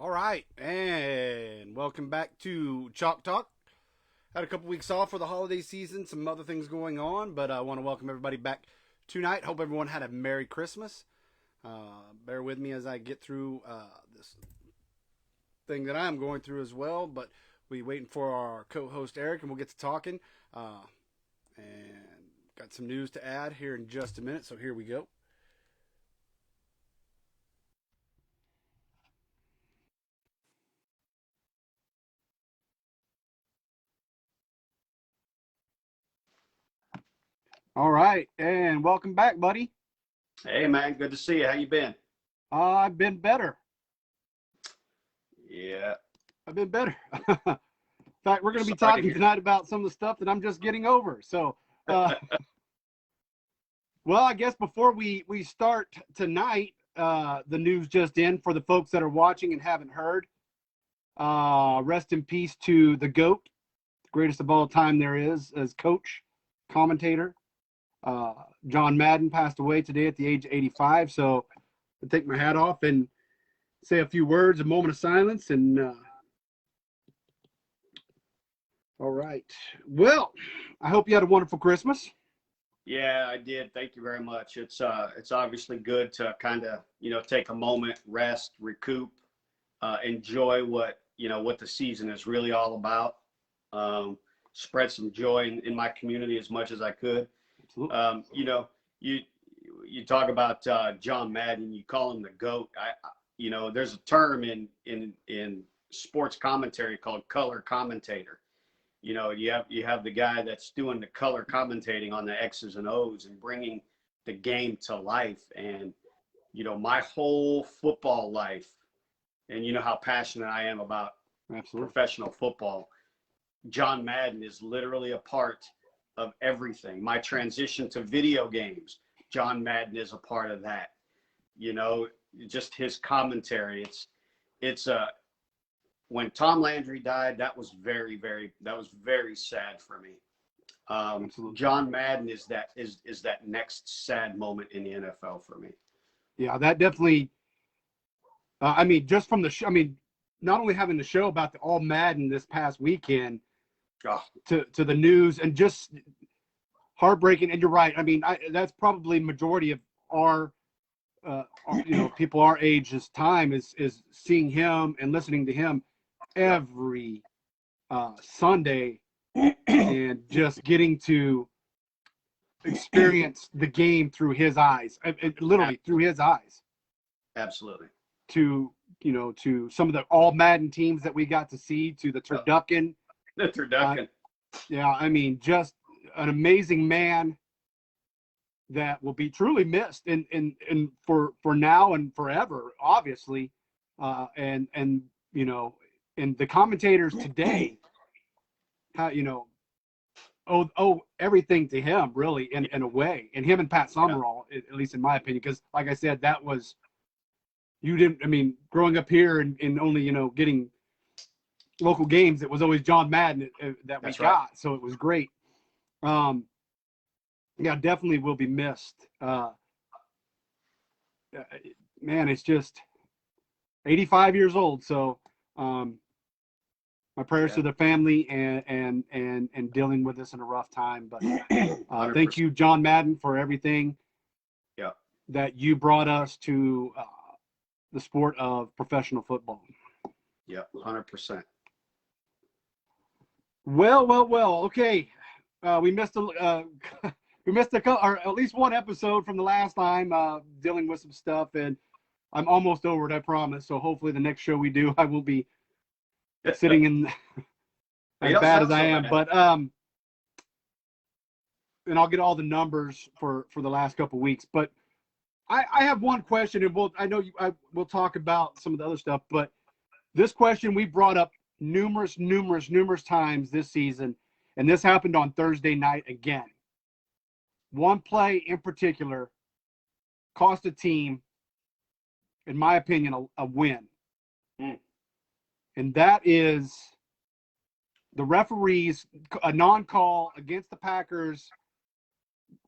All right, and welcome back to Chalk Talk. Had a couple weeks off for the holiday season, some other things going on, but I want to welcome everybody back tonight. Hope everyone had a Merry Christmas. Bear with me as I get through this thing that I'm going through as well, but we waiting for our co-host Eric, and we'll get to talking. And got some news to add here in just a minute, so here we go. All right, and welcome back, buddy. Hey man, good to see you. How you been? I've been better. Yeah. I've been better. In fact, we're going to be Sorry to talking hear. tonight about some of the stuff that I'm just getting over. So, uh, well, I guess before we start tonight, the news just in for the folks that are watching and haven't heard. Rest in peace to the GOAT, the greatest of all time there is, as coach, commentator. John Madden passed away today at the age of 85. So I take my hat off and say a few words, a moment of silence, and all right. Well, I hope you had a wonderful Christmas. Yeah, I did. Thank you very much. It's obviously good to kind of, take a moment, rest, recoup, enjoy what the season is really all about. Spread some joy in my community as much as I could. Absolutely. You you talk about John Madden, you call him the GOAT. There's a term in sports commentary called color commentator. You have the guy that's doing the color commentating on the X's and O's and bringing the game to life. And my whole football life, and you know how passionate I am about Absolutely. professional football. John Madden is literally a part of everything. My transition to video games, John Madden is a part of that. Just his commentary. It's when Tom Landry died, that was very sad for me. Absolutely. John Madden is that next sad moment in the NFL for me. Yeah, that definitely. I mean, just from the show. I mean, not only having the show about the All Madden this past weekend Oh, to the news and just heartbreaking. And you're right. I mean, that's probably majority of people our age's time is seeing him and listening to him yep. every Sunday and just getting to experience the game through his eyes, literally through his eyes. Absolutely. To some of the all Madden teams that we got to see, to the turducken. The turducken. Yeah, I mean, just an amazing man that will be truly missed in for now and forever, obviously. And and the commentators today, owe everything to him, really, in a way, and him and Pat Summerall, at least in my opinion, because like I said, that was growing up here and only getting local games, it was always John Madden that we That's got, right. so it was great. Yeah, definitely will be missed. Man, it's just 85 years old, so my prayers to the family and dealing with this in a rough time. But thank you, John Madden, for everything that you brought us to the sport of professional football. Yeah, 100%. Well. Okay, we missed or at least one episode from the last time, dealing with some stuff, and I'm almost over it, I promise. So hopefully the next show we do, I will be sitting in as bad as I am. Bad. But and I'll get all the numbers for the last couple of weeks. But I have one question, and we'll talk about some of the other stuff. But this question we brought up numerous times this season, and this happened on Thursday night again. One play in particular cost a team, in my opinion, a win. And that is the referees, a non-call against the Packers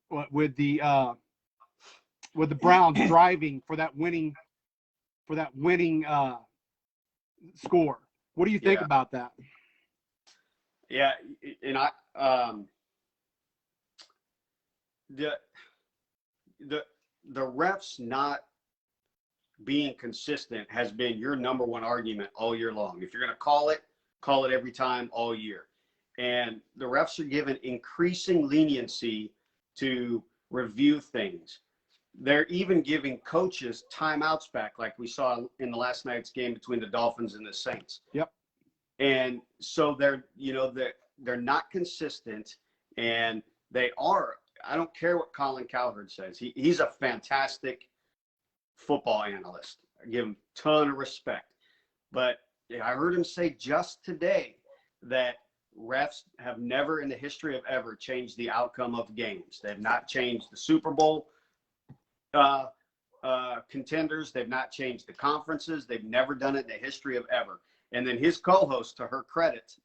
with the Browns driving for that winning score. What do you think about that? Yeah, and the refs not being consistent has been your number one argument all year long. If you're going to call it every time all year. And the refs are given increasing leniency to review things. They're even giving coaches timeouts back, like we saw in the last night's game between the Dolphins and the Saints. Yep. And so they're not consistent, and they are. I don't care what Colin Cowherd says. He's a fantastic football analyst. I give him a ton of respect. But I heard him say just today that refs have never in the history of ever changed the outcome of games. They've not changed the Super Bowl contenders. They've not changed the conferences. They've never done it in the history of ever. And then his co-host, to her credit,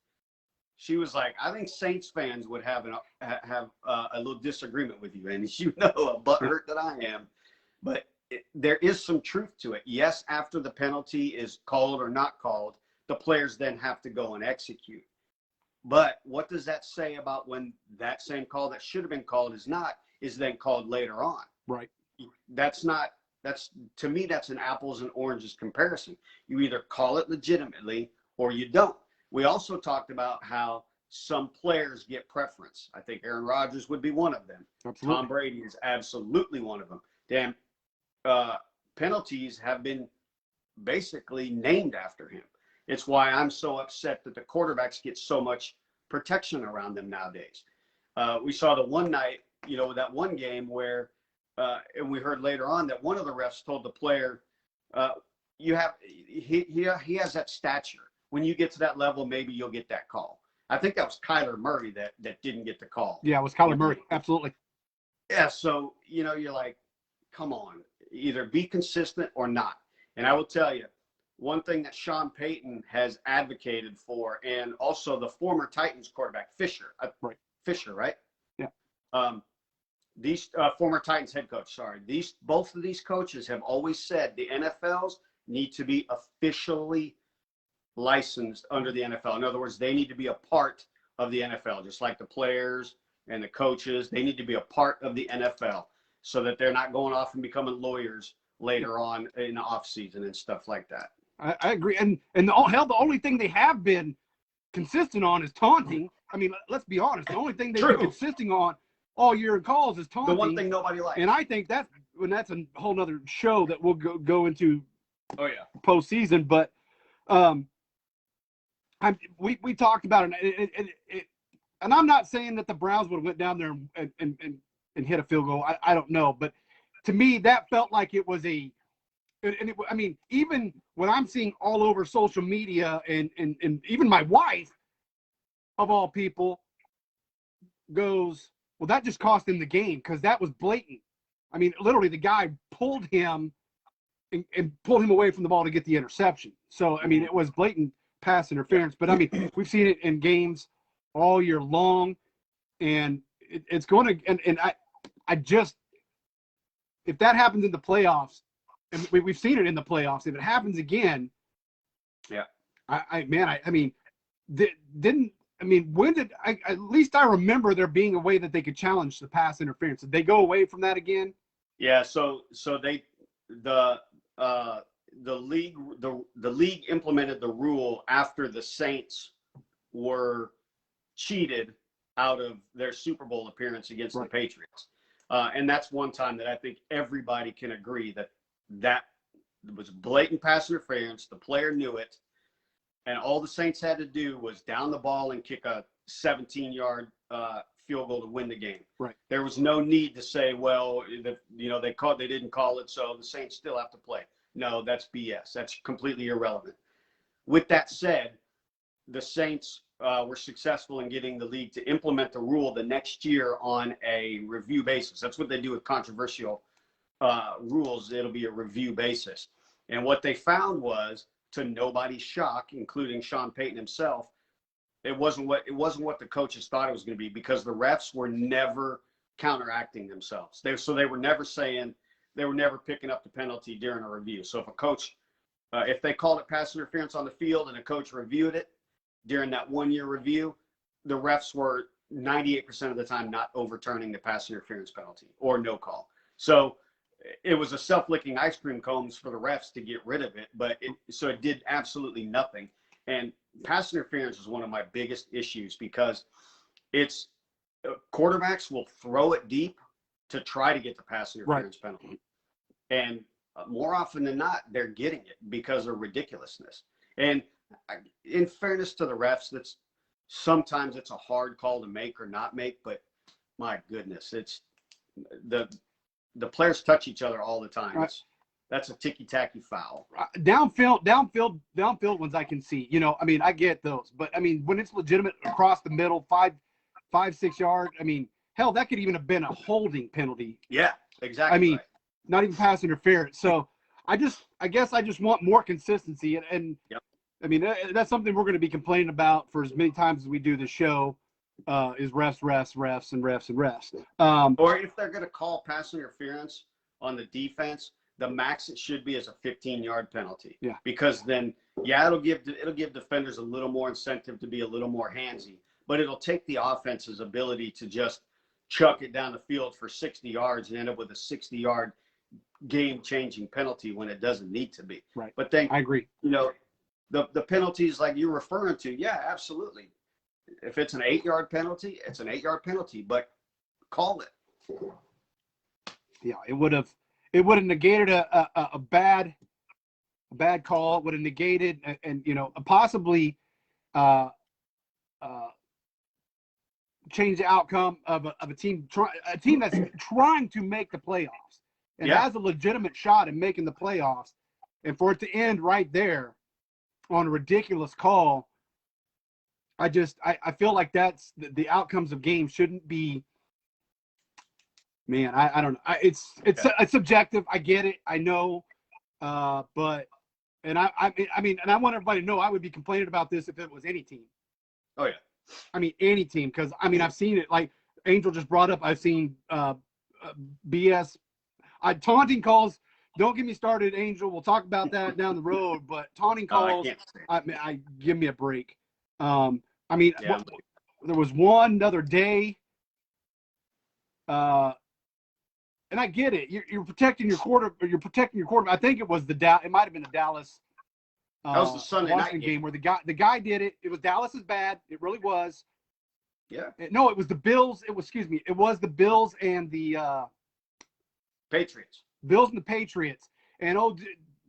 she was like, I think Saints fans would have a little disagreement with you. And as you know, a butthurt that I am. But there is some truth to it. Yes, after the penalty is called or not called, the players then have to go and execute. But what does that say about when that same call that should have been called is then called later on? Right. To me, that's an apples and oranges comparison. You either call it legitimately or you don't. We also talked about how some players get preference. I think Aaron Rodgers would be one of them. Absolutely. Tom Brady is absolutely one of them. Damn, penalties have been basically named after him. It's why I'm so upset that the quarterbacks get so much protection around them nowadays. We saw the one night, that one game where, and we heard later on that one of the refs told the player, he has that stature. When you get to that level, maybe you'll get that call. I think that was Kyler Murray that didn't get the call. Yeah, it was Kyler Murray. Absolutely. Yeah, so, you're like, come on, either be consistent or not. And I will tell you, one thing that Sean Payton has advocated for, and also the former Titans quarterback, Fisher. Right. Fisher, right? Yeah. These former Titans head coach, both of these coaches have always said the NFLs need to be officially licensed under the NFL. In other words, they need to be a part of the NFL, just like the players and the coaches. They need to be a part of the NFL so that they're not going off and becoming lawyers later on in the off season and stuff like that. I agree. And the only thing they have been consistent on is taunting. I mean, let's be honest. The only thing they've been consisting on all year in calls is taunting. The one thing nobody likes. And I think that's a whole nother show that we'll go into postseason. But we talked about it, and I'm not saying that the Browns would have went down there and hit a field goal. I don't know. But to me, that felt like it was even when I'm seeing all over social media and even my wife, of all people, goes, well, that just cost him the game because that was blatant. I mean, literally, the guy pulled him and pulled him away from the ball to get the interception. So, I mean, it was blatant pass interference. But, I mean, we've seen it in games all year long, and it's going to – and I just – if that happens in the playoffs, and we've seen it in the playoffs, if it happens again, when did at least I remember there being a way that they could challenge the pass interference? Did they go away from that again? Yeah. So the league implemented the rule after the Saints were cheated out of their Super Bowl appearance against the Patriots. And that's one time that I think everybody can agree that was blatant pass interference. The player knew it. And all the Saints had to do was down the ball and kick a 17-yard field goal to win the game. Right. There was no need to say, well, they didn't call it, so the Saints still have to play. No, that's BS. That's completely irrelevant. With that said, the Saints were successful in getting the league to implement the rule the next year on a review basis. That's what they do with controversial rules. It'll be a review basis. And what they found was, to nobody's shock, including Sean Payton himself, it wasn't what the coaches thought it was going to be, because the refs were never counteracting themselves. They were never picking up the penalty during a review. So if a coach if they called it pass interference on the field and a coach reviewed it during that 1-year review, the refs were 98% of the time not overturning the pass interference penalty or no call. So it was a self-licking ice cream cones for the refs to get rid of it, but it did absolutely nothing. And pass interference is one of my biggest issues because it's quarterbacks will throw it deep to try to get the pass interference penalty. And more often than not, they're getting it because of ridiculousness. And in fairness to the refs, sometimes it's a hard call to make or not make, but my goodness, it's the players touch each other all the time. That's a ticky-tacky foul. Downfield ones I can see. I mean, I get those. But, I mean, when it's legitimate across the middle, 5-6 yards, I mean, hell, that could even have been a holding penalty. Yeah, exactly. I mean, not even pass interference. So I guess I just want more consistency. And yep. I mean, that's something we're going to be complaining about for as many times as we do the show. Is refs, and refs. Or if they're going to call pass interference on the defense, the max it should be is a 15-yard penalty. Yeah. Because then, it'll give defenders a little more incentive to be a little more handsy, but it'll take the offense's ability to just chuck it down the field for 60 yards and end up with a 60-yard game-changing penalty when it doesn't need to be. Right. But then, I agree. The penalties like you're referring to, yeah, absolutely. If it's an 8-yard penalty, it's an 8-yard penalty, but call it. Yeah, it would have negated a bad call. It would have negated and possibly change the outcome of a team that's trying to make the playoffs and has a legitimate shot at making the playoffs, and for it to end right there on a ridiculous call. I feel like that's the outcomes of games shouldn't be. Man, I don't know. It's subjective. I get it. I know, but I mean, and I want everybody to know I would be complaining about this if it was any team. Oh yeah. I mean, any team, because I mean I've seen it. Like Angel just brought up, I've seen BS, taunting calls. Don't get me started, Angel. We'll talk about that down the road. But taunting calls, I give me a break. I mean, there was one other day, and I get it. You're protecting your quarterback. I think it was it might have been the Dallas. That was the Sunday night game where the guy did it. It was Dallas's bad. It really was. Yeah. No, it was the Bills. It was the Bills and the Patriots. Bills and the Patriots. And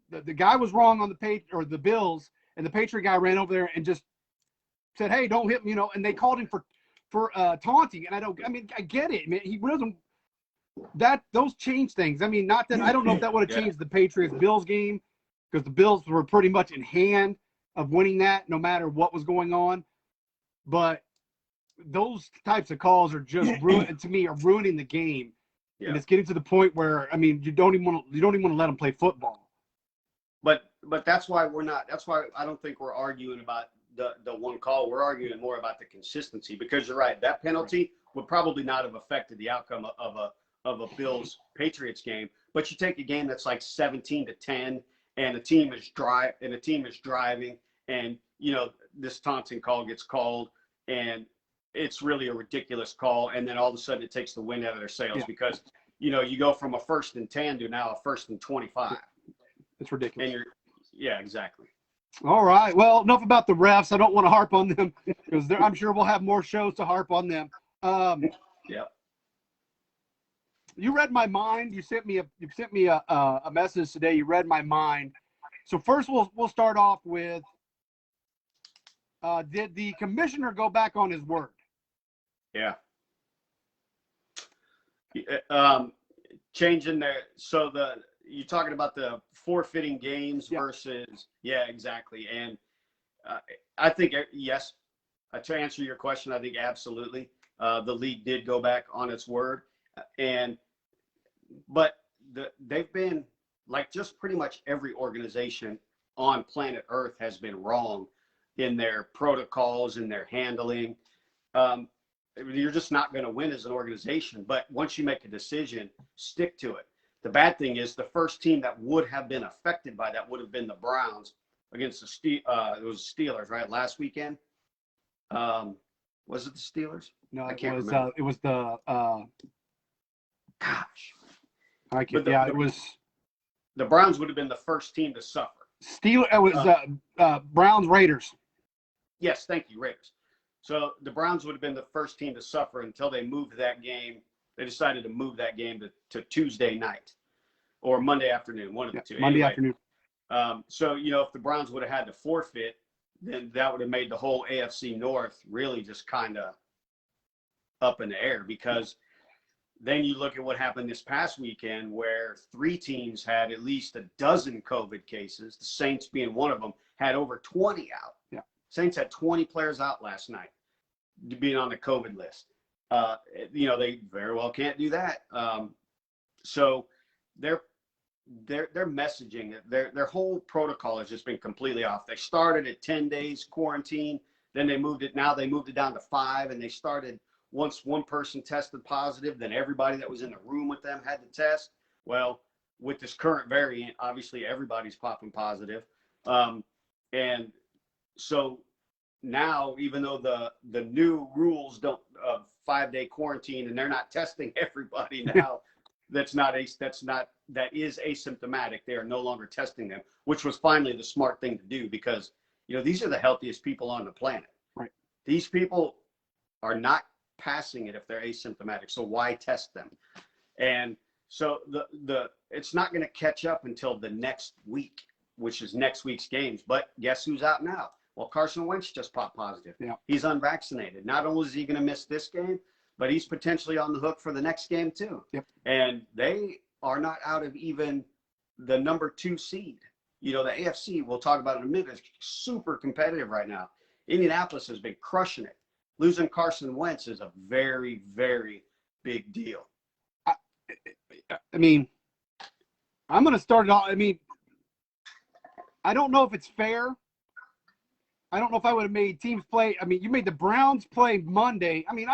the guy was wrong on the Bills, and the Patriot guy ran over there and just said, "Hey, don't hit me," and they called him for taunting. And I get it, man. He wasn't those change things. I mean, not that I don't know if that would have changed the Patriots-Bills game, because the Bills were pretty much in hand of winning that no matter what was going on. But those types of calls are just ruining the game. Yeah. And it's getting to the point where, I mean, you don't even want to let them play football. But that's why I don't think we're arguing about the one call. We're arguing more about the consistency, because you're right. That penalty would probably not have affected the outcome of a Bills Patriots game. But you take a game that's like 17-10, and a team is driving, and this taunting call gets called, and it's really a ridiculous call, and then all of a sudden it takes the wind out of their sails because you go from a 1st and 10 to now a 1st and 25. It's ridiculous. And exactly. All right. Well, enough about the refs. I don't want to harp on them because I'm sure we'll have more shows to harp on them. Yep. You read my mind. You sent me a message today. You read my mind. So first, we'll start off with: did the commissioner go back on his word? Yeah. Changing there. So you're talking about the forfeiting games versus, exactly. And I think, yes, to answer your question, I think absolutely. The league did go back on its word. But they've been, like, just pretty much every organization on planet Earth has been wrong in their protocols, in their handling. You're just not going to win as an organization. But once you make a decision, stick to it. The bad thing is the first team that would have been affected by that would have been the Browns against it was the Steelers, right? Last weekend. Was it the Steelers? No, I it can't was remember. it was the Gosh. I can't, But it was the Browns would have been the first team to suffer. It was Browns Raiders. Yes, thank you, Raiders. So the Browns would have been the first team to suffer until they moved that game. They decided to move that game to Tuesday night or Monday afternoon, one of the two. Monday Anyway, afternoon. So, if the Browns would have had to forfeit, then that would have made the whole AFC North really just kind of up in the air, because then you look at what happened this past weekend where 3 teams had at least a dozen COVID cases, the Saints being one of them, had over 20 out. Yeah. Saints had 20 players out last night being on the COVID list. They very well can't do that. So their messaging, their whole protocol has just been completely off. They started at 10 days quarantine, then they moved it down to 5, and they started once one person tested positive, then everybody that was in the room with them had to test. Well, with this current variant, obviously everybody's popping positive. And so now, even though the new rules don't 5-day quarantine, and they're not testing everybody now that is asymptomatic, they are no longer testing them, which was finally the smart thing to do, because these are the healthiest people on the planet. Right. These people are not passing it if they're asymptomatic, so why test them? And so it's not going to catch up until the next week, which is next week's games. But guess who's out now? Well, Carson Wentz just popped positive. Yeah. He's unvaccinated. Not only is he going to miss this game, but he's potentially on the hook for the next game too. Yep. And they are not out of even the number 2 seed. The AFC, we'll talk about in a minute, is super competitive right now. Indianapolis has been crushing it. Losing Carson Wentz is a very, very big deal. I mean, I'm going to start it off. I mean, I don't know if it's fair. I don't know if I would have made teams play. I mean, you made the Browns play Monday. I mean,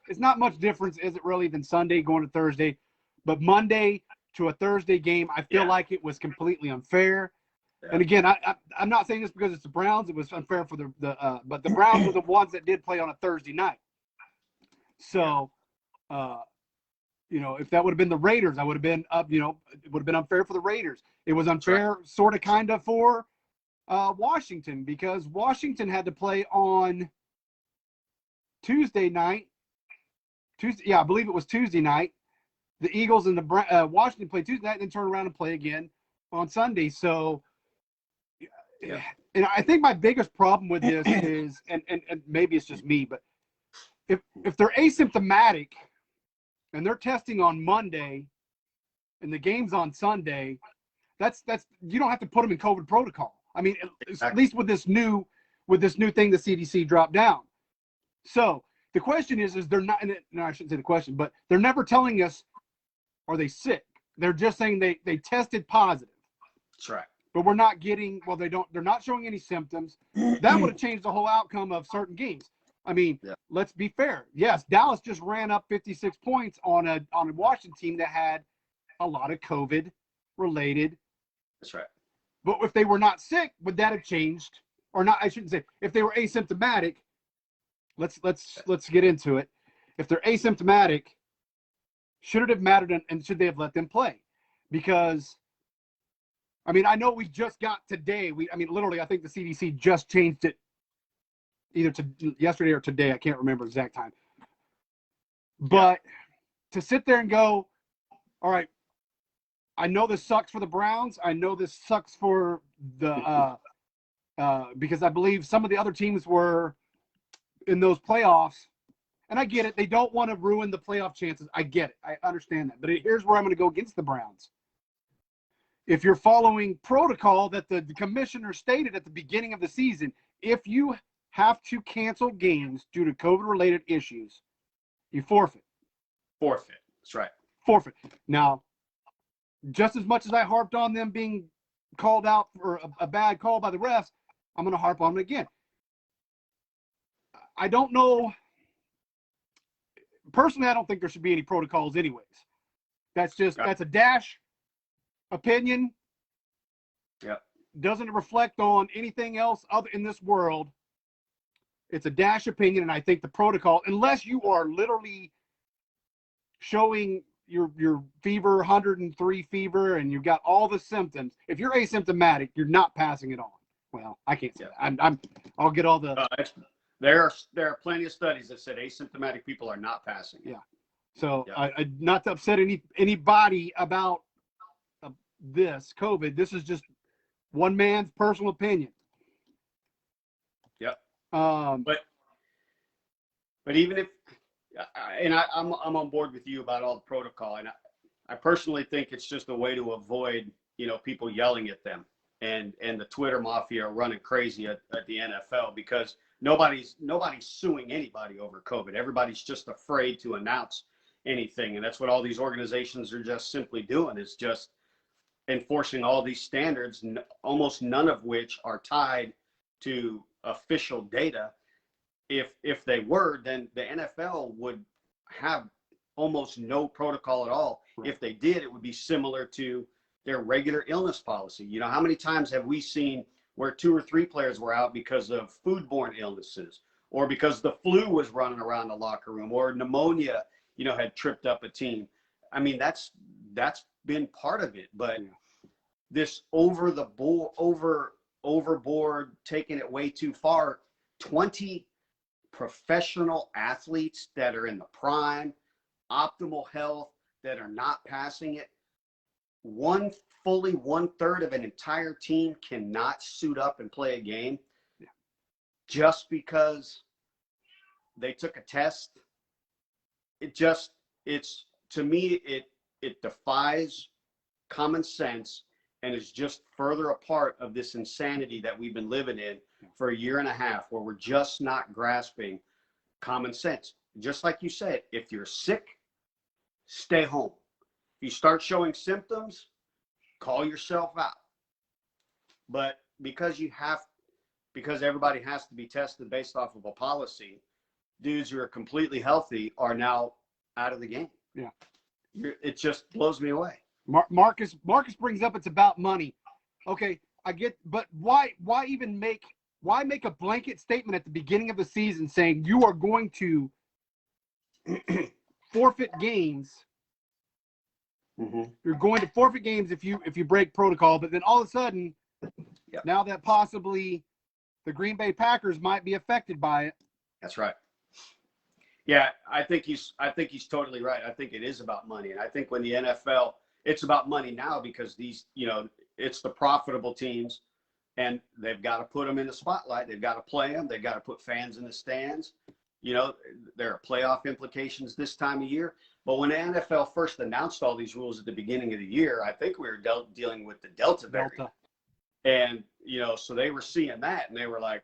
it's not much difference, is it really, than Sunday going to Thursday? But Monday to a Thursday game, I feel like it was completely unfair. Yeah. And again, I'm not saying this because it's the Browns. It was unfair for but the Browns were the ones that did play on a Thursday night. So, if that would have been the Raiders, I would have been up. It would have been unfair for the Raiders. It was unfair, sort of, kind of, for Washington, because Washington had to play on Tuesday night. I believe it was Tuesday night. The Eagles and the Washington played Tuesday night, and then turn around and play again on Sunday. So. Yeah. And I think my biggest problem with this is, and maybe it's just me, but if they're asymptomatic and they're testing on Monday and the game's on Sunday, that's you don't have to put them in COVID protocol. I mean, at least with this new thing the CDC dropped down. So the question is they're not. No, I shouldn't say the question, but they're never telling us, are they sick? They're just saying they tested positive. That's right. But we're not getting, they're not showing any symptoms. That would have changed the whole outcome of certain games. I mean, Let's be fair. Yes, Dallas just ran up 56 points on a Washington team that had a lot of COVID-related. That's right. But if they were not sick, would that have changed? Or not, I shouldn't say. If they were asymptomatic, let's get into it. If they're asymptomatic, should it have mattered, and should they have let them play? Because I mean, I know we just got today. Literally, I think the CDC just changed it either to yesterday or today. I can't remember exact time. But to sit there and go, all right, I know this sucks for the Browns. I know this sucks for the because I believe some of the other teams were in those playoffs. And I get it. They don't want to ruin the playoff chances. I get it. I understand that. But here's where I'm going to go against the Browns. If you're following protocol that the commissioner stated at the beginning of the season, if you have to cancel games due to COVID-related issues, you forfeit. Forfeit. That's right. Forfeit. Now, just as much as I harped on them being called out for a bad call by the refs, I'm going to harp on them again. I don't know. Personally, I don't think there should be any protocols anyways. That's a dash opinion. Yep. Doesn't reflect on anything else other in this world. It's a dash opinion, and I think the protocol, unless you are literally showing your fever, 103 fever, and you've got all the symptoms, if you're asymptomatic, you're not passing it on. Well, I can't say that. I'll get all the. There are plenty of studies that said asymptomatic people are not passing it. Yeah. So not to upset anybody about this COVID. This is just one man's personal opinion. Yep. But even if, and I'm on board with you about all the protocol, and I personally think it's just a way to avoid people yelling at them and the Twitter mafia are running crazy at the NFL because nobody's suing anybody over COVID. Everybody's just afraid to announce anything, and that's what all these organizations are just simply doing, is just enforcing all these standards, almost none of which are tied to official data. If they were, then the NFL would have almost no protocol at all. Right. If they did, it would be similar to their regular illness policy. How many times have we seen where 2 or 3 players were out because of foodborne illnesses, or because the flu was running around the locker room, or pneumonia, had tripped up a team? I mean, that's been part of it, but this overboard, taking it way too far, 20 professional athletes that are in the prime, optimal health, that are not passing it. Fully 1/3 of an entire team cannot suit up and play a game just because they took a test. To me, it defies common sense and is just further a part of this insanity that we've been living in for a year and a half, where we're just not grasping common sense. Just like you said, if you're sick, stay home. If you start showing symptoms, call yourself out. But because everybody has to be tested based off of a policy, dudes who are completely healthy are now out of the game. Yeah. It just blows me away. Marcus brings up it's about money. Okay, I get, but why make a blanket statement at the beginning of the season saying you are going to forfeit games? Mm-hmm. You're going to forfeit games if you break protocol, but then all of a sudden, now that possibly the Green Bay Packers might be affected by it. That's right. Yeah, I think he's totally right. I think it is about money, and I think when the NFL, it's about money now because these, it's the profitable teams, and they've got to put them in the spotlight. They've got to play them. They've got to put fans in the stands. There are playoff implications this time of year. But when the NFL first announced all these rules at the beginning of the year, I think we were dealing with the Delta variant. And, so they were seeing that, and they were like,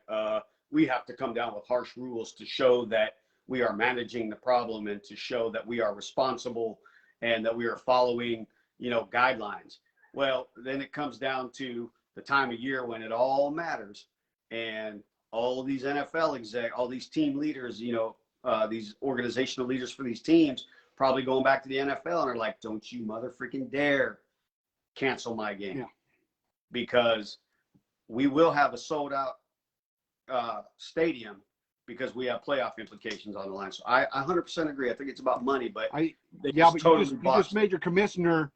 we have to come down with harsh rules to show that we are managing the problem and to show that we are responsible and that we are following, guidelines. Well, then it comes down to the time of year when it all matters. And all of these NFL all these team leaders, these organizational leaders for these teams, probably going back to the NFL and are like, don't you motherfucking dare cancel my game. Because we will have a sold out stadium because we have playoff implications on the line. So I 100% agree. I think it's about money, but you just made your commissioner.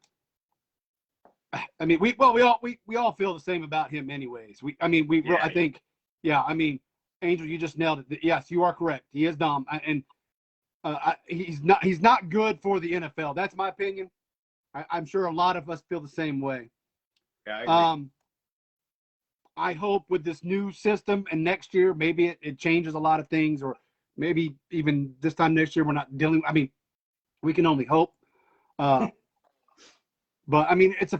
I mean, we all feel the same about him anyways. I think, Angel, you just nailed it. Yes, you are correct. He is dumb, and he's not good for the NFL. That's my opinion. I'm sure a lot of us feel the same way. Yeah, I agree. I hope with this new system and next year, maybe it changes a lot of things, or maybe even this time next year, we're not dealing. I mean, we can only hope. But I mean, it's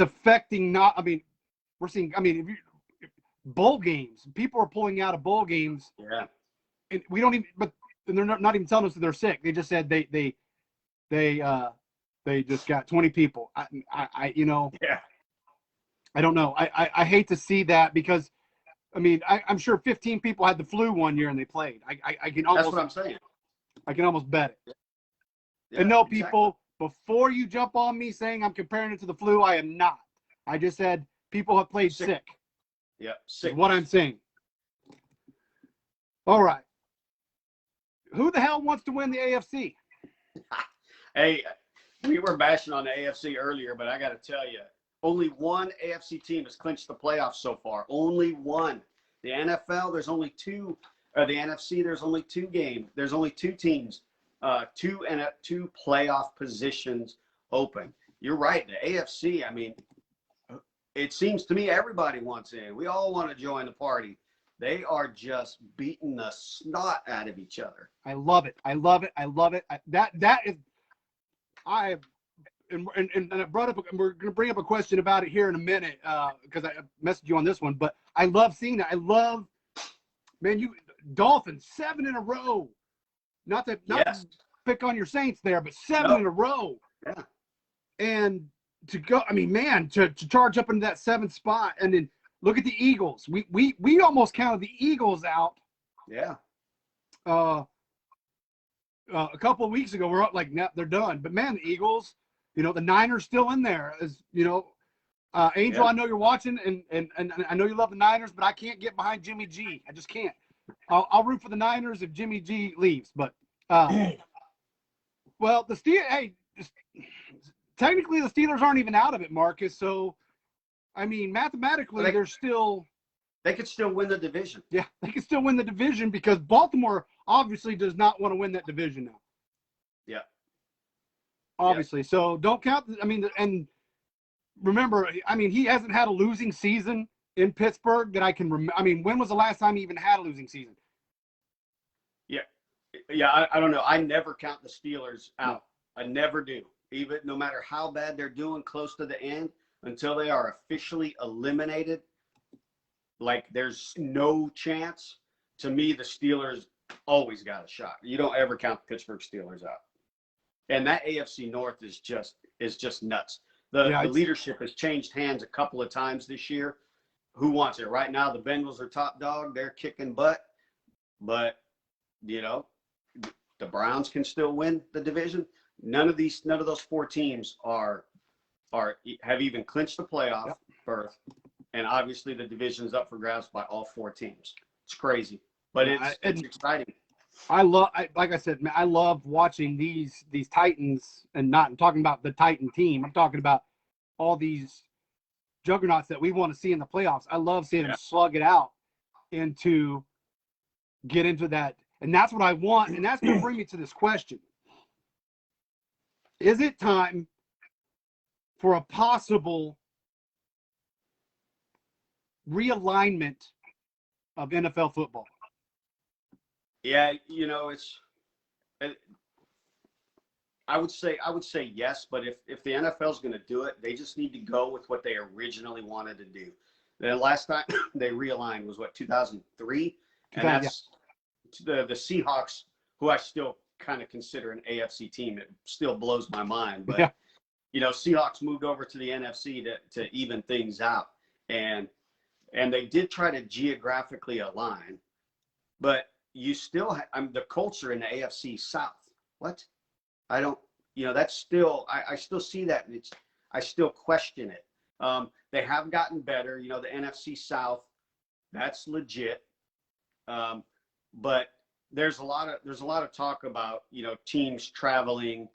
affecting we're seeing, bowl games, people are pulling out of bowl games. Yeah. And we don't even, but they're not even telling us that they're sick. They just said they just got 20 people. Yeah. I don't know. I hate to see that because, I'm sure 15 people had the flu one year and they played. I can almost. That's what I'm saying. I can almost bet it. Yeah, and no, exactly. people, Before you jump on me saying I'm comparing it to the flu, I am not. I just said people have played sick. Yep, sick. Is what I'm saying. All right. Who the hell wants to win the AFC? Hey, we were bashing on the AFC earlier, but I got to tell you, only one AFC team has clinched the playoffs so far. Only one. The NFL, there's only two. Or the NFC, there's only two games. There's only two teams, two playoff positions open. You're right. The AFC, I mean, it seems to me everybody wants in. We all want to join the party. They are just beating the snot out of each other. I love it. I love it. I love it. That is, and I brought up. We're going to bring up a question about it here in a minute because I messaged you on this one. But I love seeing that. I love, man, Dolphins 7 in a row. Not to pick on your Saints there, but 7 in a row. Yeah. And to go, I mean, man, to charge up into that 7th spot, and then look at the Eagles. We almost counted the Eagles out. Yeah. A couple of weeks ago, we're up like, nah, they're done. But man, the Eagles, the Niners still in there. As Angel, I know you're watching, and I know you love the Niners, but I can't get behind Jimmy G. I just can't. I'll root for the Niners if Jimmy G leaves. But well, the Steelers. Hey, technically the Steelers aren't even out of it, Marcus. So, I mean, mathematically, they're still. They could still win the division. Yeah, they can still win the division because Baltimore obviously does not want to win that division now. Yeah. Obviously. Yeah. So don't count. And remember, he hasn't had a losing season in Pittsburgh that I can remember. When was the last time he even had a losing season? Yeah. Yeah, I don't know. I never count the Steelers out. No. I never do. Even no matter how bad they're doing close to the end, until they are officially eliminated, like there's no chance. To me, the Steelers always got a shot. You don't ever count the Pittsburgh Steelers out. And that AFC North is just nuts. The leadership has changed hands a couple of times this year. Who wants it? Right now, the Bengals are top dog. They're kicking butt. But, the Browns can still win the division. None of those 4 teams have even clinched the playoff berth. And obviously the division is up for grabs by all 4 teams. It's crazy, but it's exciting. Like I said, man, I love watching these Titans, and I'm talking about the Titan team. I'm talking about all these juggernauts that we want to see in the playoffs. I love seeing them slug it out and to get into that. And that's what I want. And that's going to bring me to this question. Is it time for a possible realignment of NFL football? Yeah, I would say yes, but if the NFL is going to do it, they just need to go with what they originally wanted to do. The last time they realigned was 2003, and that's the Seahawks, who I still kind of consider an AFC team. It still blows my mind, but Seahawks moved over to the NFC to even things out, and they did try to geographically align, but you still have the culture in the AFC South. What? I don't, that's still, I still see that. And I still question it. They have gotten better, the NFC South, that's legit. But there's a lot of talk about, teams traveling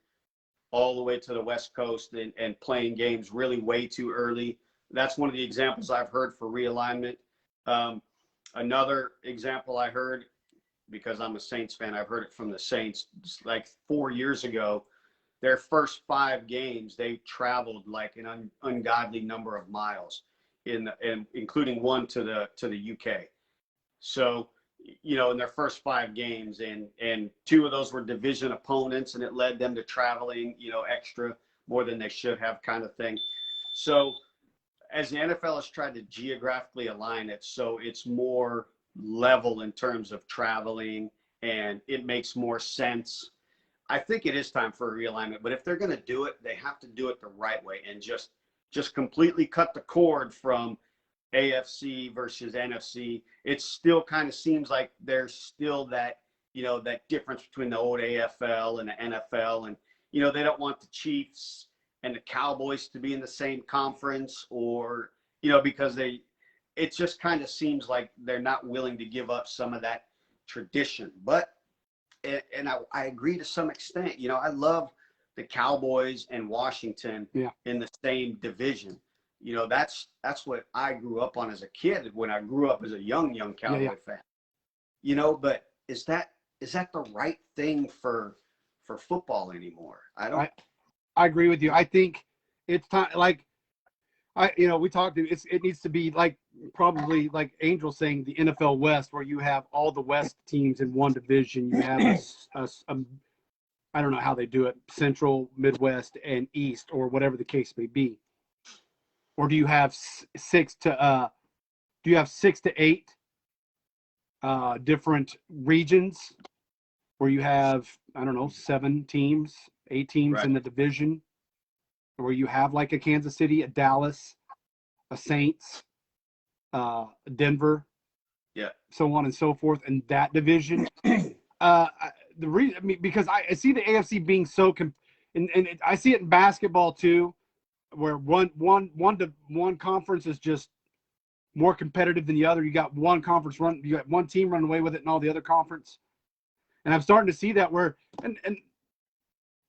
all the way to the West Coast and playing games really way too early. That's one of the examples I've heard for realignment. Another example I heard, because I'm a Saints fan, I've heard it from the Saints, like 4 years ago, their first 5 games, they traveled like an ungodly number of miles, including one to the UK. So, in their first 5 games, and 2 of those were division opponents, and it led them to traveling, extra more than they should have, kind of thing. So, as the NFL has tried to geographically align it so it's more level in terms of traveling and it makes more sense, I think it is time for a realignment. But if they're going to do it, they have to do it the right way and just completely cut the cord from AFC versus NFC. It still kind of seems like there's still that, that difference between the old AFL and the NFL. And, they don't want the Chiefs and the Cowboys to be in the same conference, or, because it just kind of seems like they're not willing to give up some of that tradition. But, and I agree to some extent. I love the Cowboys and Washington in the same division. That's what I grew up on as a kid when I grew up as a young Cowboy fan. But is that the right thing for football anymore? I agree with you. I think it's time, like, we talked, it needs to be like, probably like Angel saying, the NFL West, where you have all the West teams in one division. You have I don't know how they do it, Central, Midwest, and East, or whatever the case may be. Or do you have 6 to 8 different regions where you have, I don't know, 7 teams, 8 teams in the division, where you have like a Kansas City, a Dallas, a Saints, Denver, so on and so forth in that division. The reason, because I see the AFC being so, and I see it in basketball too, where one conference is just more competitive than the other. You got one conference you got one team running away with it, and all the other conference. And I'm starting to see that where, and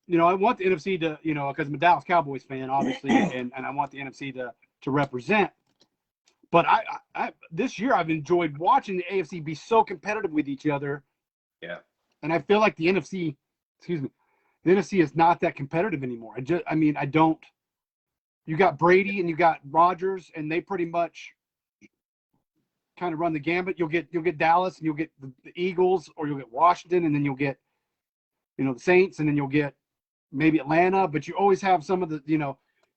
I want the NFC to, because I'm a Dallas Cowboys fan, obviously, and I want the NFC to represent. But I this year I've enjoyed watching the AFC be so competitive with each other. Yeah. And I feel like the NFC is not that competitive anymore. I don't. You got Brady and you got Rodgers, and they pretty much kind of run the gambit. You'll get Dallas, and you'll get the Eagles, or you'll get Washington, and then you'll get, the Saints, and then you'll get maybe Atlanta. But you always have some of the,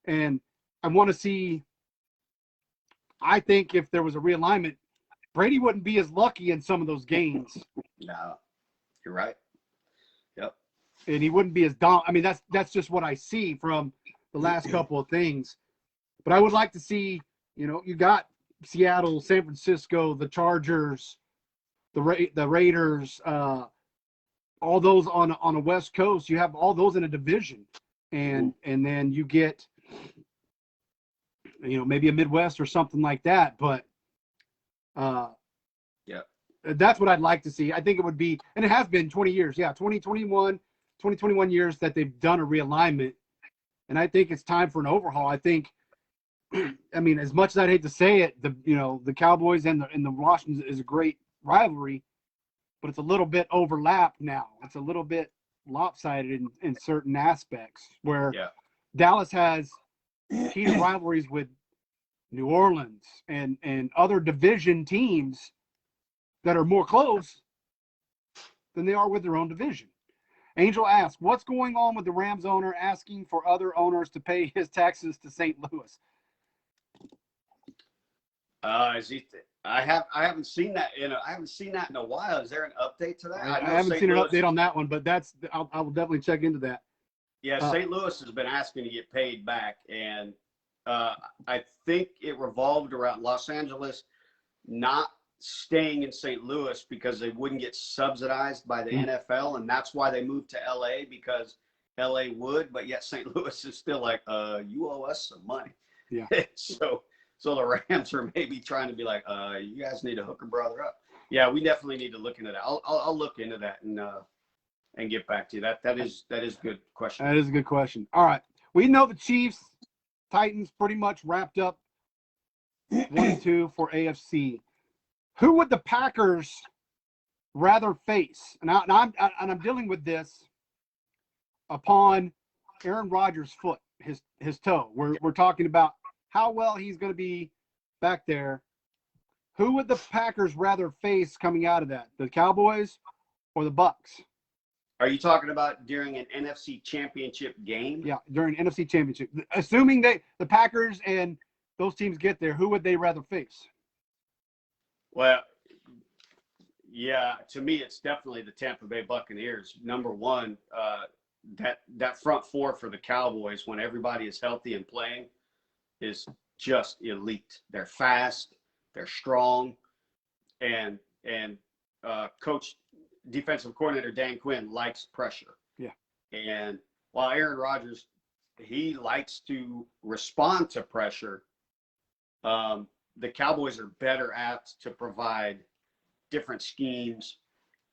and I want to see. I think if there was a realignment, Brady wouldn't be as lucky in some of those games. No, you're right. Yep. And he wouldn't be as dominant. I mean, that's just what I see from the last couple of things. But I would like to see, you got Seattle, San Francisco, the Chargers, the Raiders, all those on a West Coast. You have all those in a division, and then you get, maybe a Midwest or something like that. But that's what I'd like to see. I think it would be, and it has been 20 years. Yeah, 2021 years that they've done a realignment. And I think it's time for an overhaul. I think, as much as I'd hate to say it, the Cowboys and the Washington is a great rivalry, but it's a little bit overlapped now. It's a little bit lopsided in certain aspects, where Dallas has heated rivalries with New Orleans and other division teams that are more close than they are with their own division. Angel asks, what's going on with the Rams owner asking for other owners to pay his taxes to St. Louis? I haven't seen that in a while. Is there an update to that? I haven't seen an update on that one, but I will definitely check into that. Yeah, St. Louis has been asking to get paid back, and I think it revolved around Los Angeles not staying in St. Louis because they wouldn't get subsidized by the NFL, and that's why they moved to LA, because LA would, but yet St. Louis is still like, you owe us some money. Yeah. So the Rams are maybe trying to be like, you guys need to hook a brother up. Yeah, we definitely need to look into that. I'll look into that and get back to you. That is a good question. That is a good question. All right. We know the Chiefs, Titans pretty much wrapped up 1-2 for AFC. Who would the Packers rather face? And I'm dealing with this upon Aaron Rodgers' foot, his toe. We're talking about how well he's going to be back there. Who would the Packers rather face coming out of that? The Cowboys or the Bucks? Are you talking about during an NFC Championship game? Yeah, during NFC Championship. Assuming the Packers and those teams get there, who would they rather face? Well, yeah, to me, it's definitely the Tampa Bay Buccaneers. Number one, that front four for the Cowboys, when everybody is healthy and playing, is just elite. They're fast, they're strong, and defensive coordinator Dan Quinn likes pressure. Yeah. And while Aaron Rodgers, he likes to respond to pressure, the Cowboys are better apt to provide different schemes,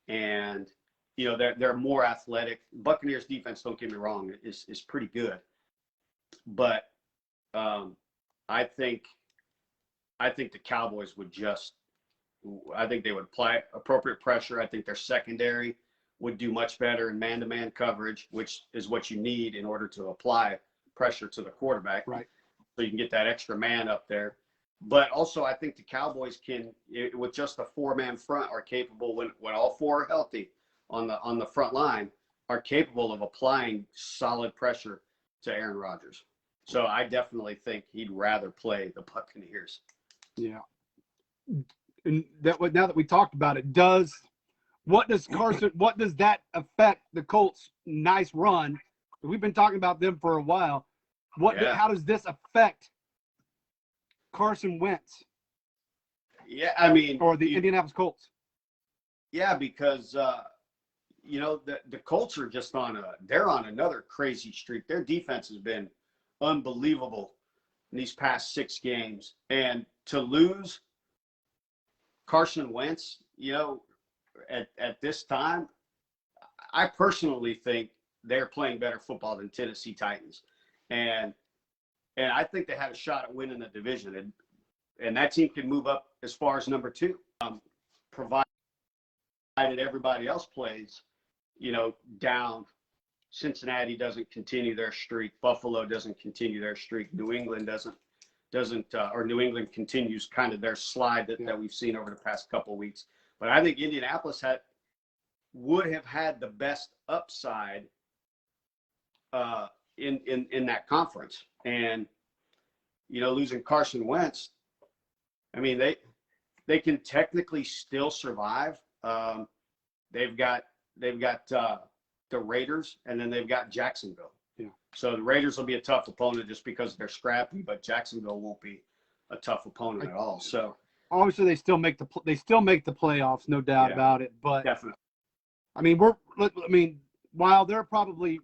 and they're more athletic. Buccaneers defense, don't get me wrong, is pretty good, but I think the Cowboys would they would apply appropriate pressure. I think their secondary would do much better in man-to-man coverage, which is what you need in order to apply pressure to the quarterback. Right. So you can get that extra man up there. But also, I think the Cowboys can, with just a four-man front, are capable, when all four are healthy on the front line, are capable of applying solid pressure to Aaron Rodgers. So I definitely think he'd rather play the Buccaneers. Yeah. And now that we talked about it, what does that affect the Colts' nice run? We've been talking about them for a while. How does this affect Carson Wentz? Yeah, I mean, or the Indianapolis Colts? Yeah, because the Colts are just they're on another crazy streak. Their defense has been unbelievable in these past 6 games, and to lose Carson Wentz, at this time, I personally think they're playing better football than Tennessee Titans, and I think they had a shot at winning the division, and that team can move up as far as number 2, provided everybody else plays, down. Cincinnati doesn't continue their streak. Buffalo doesn't continue their streak. New England or New England continues kind of their slide that we've seen over the past couple of weeks. But I think Indianapolis would have had the best upside in that conference. And losing Carson Wentz, I mean, they can technically still survive. They've got the Raiders, and then they've got Jacksonville. Yeah. So the Raiders will be a tough opponent just because they're scrappy, but Jacksonville won't be a tough opponent at all. So obviously they still make the playoffs, no doubt about it. But definitely, I mean, while they're probably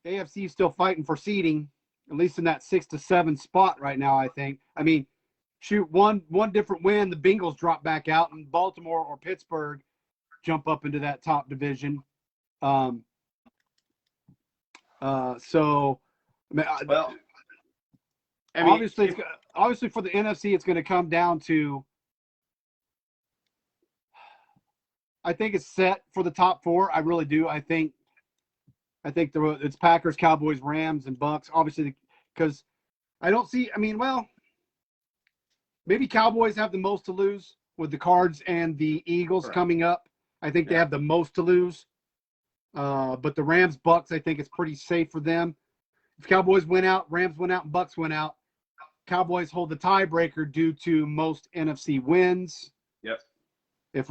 AFC still fighting for seeding, at least in that 6 to 7 spot right now, I think. I mean, shoot, one different win, the Bengals drop back out, and Baltimore or Pittsburgh jump up into that top division. Obviously for the NFC, it's going to come down to. I think it's set for the top 4. I really do. I think it's Packers, Cowboys, Rams, and Bucks. Obviously, because I don't see. I mean, maybe Cowboys have the most to lose with the Cards and the Eagles coming up. I think they have the most to lose. But the Rams, Bucks, I think it's pretty safe for them. If Cowboys win out, Rams win out, and Bucks win out, Cowboys hold the tiebreaker due to most NFC wins. Yep. If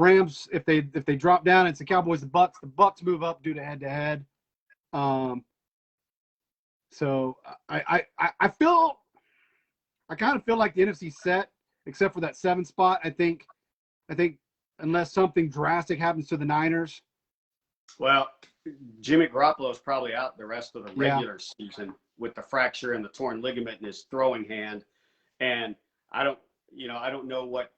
they drop down, it's the Cowboys, the Bucks move up due to head-to-head. So I kind of feel like the NFC set, except for that 7 spot. I think unless something drastic happens to the Niners. Well, Jimmy Garoppolo is probably out the rest of the regular season with the fracture and the torn ligament in his throwing hand, and I don't know what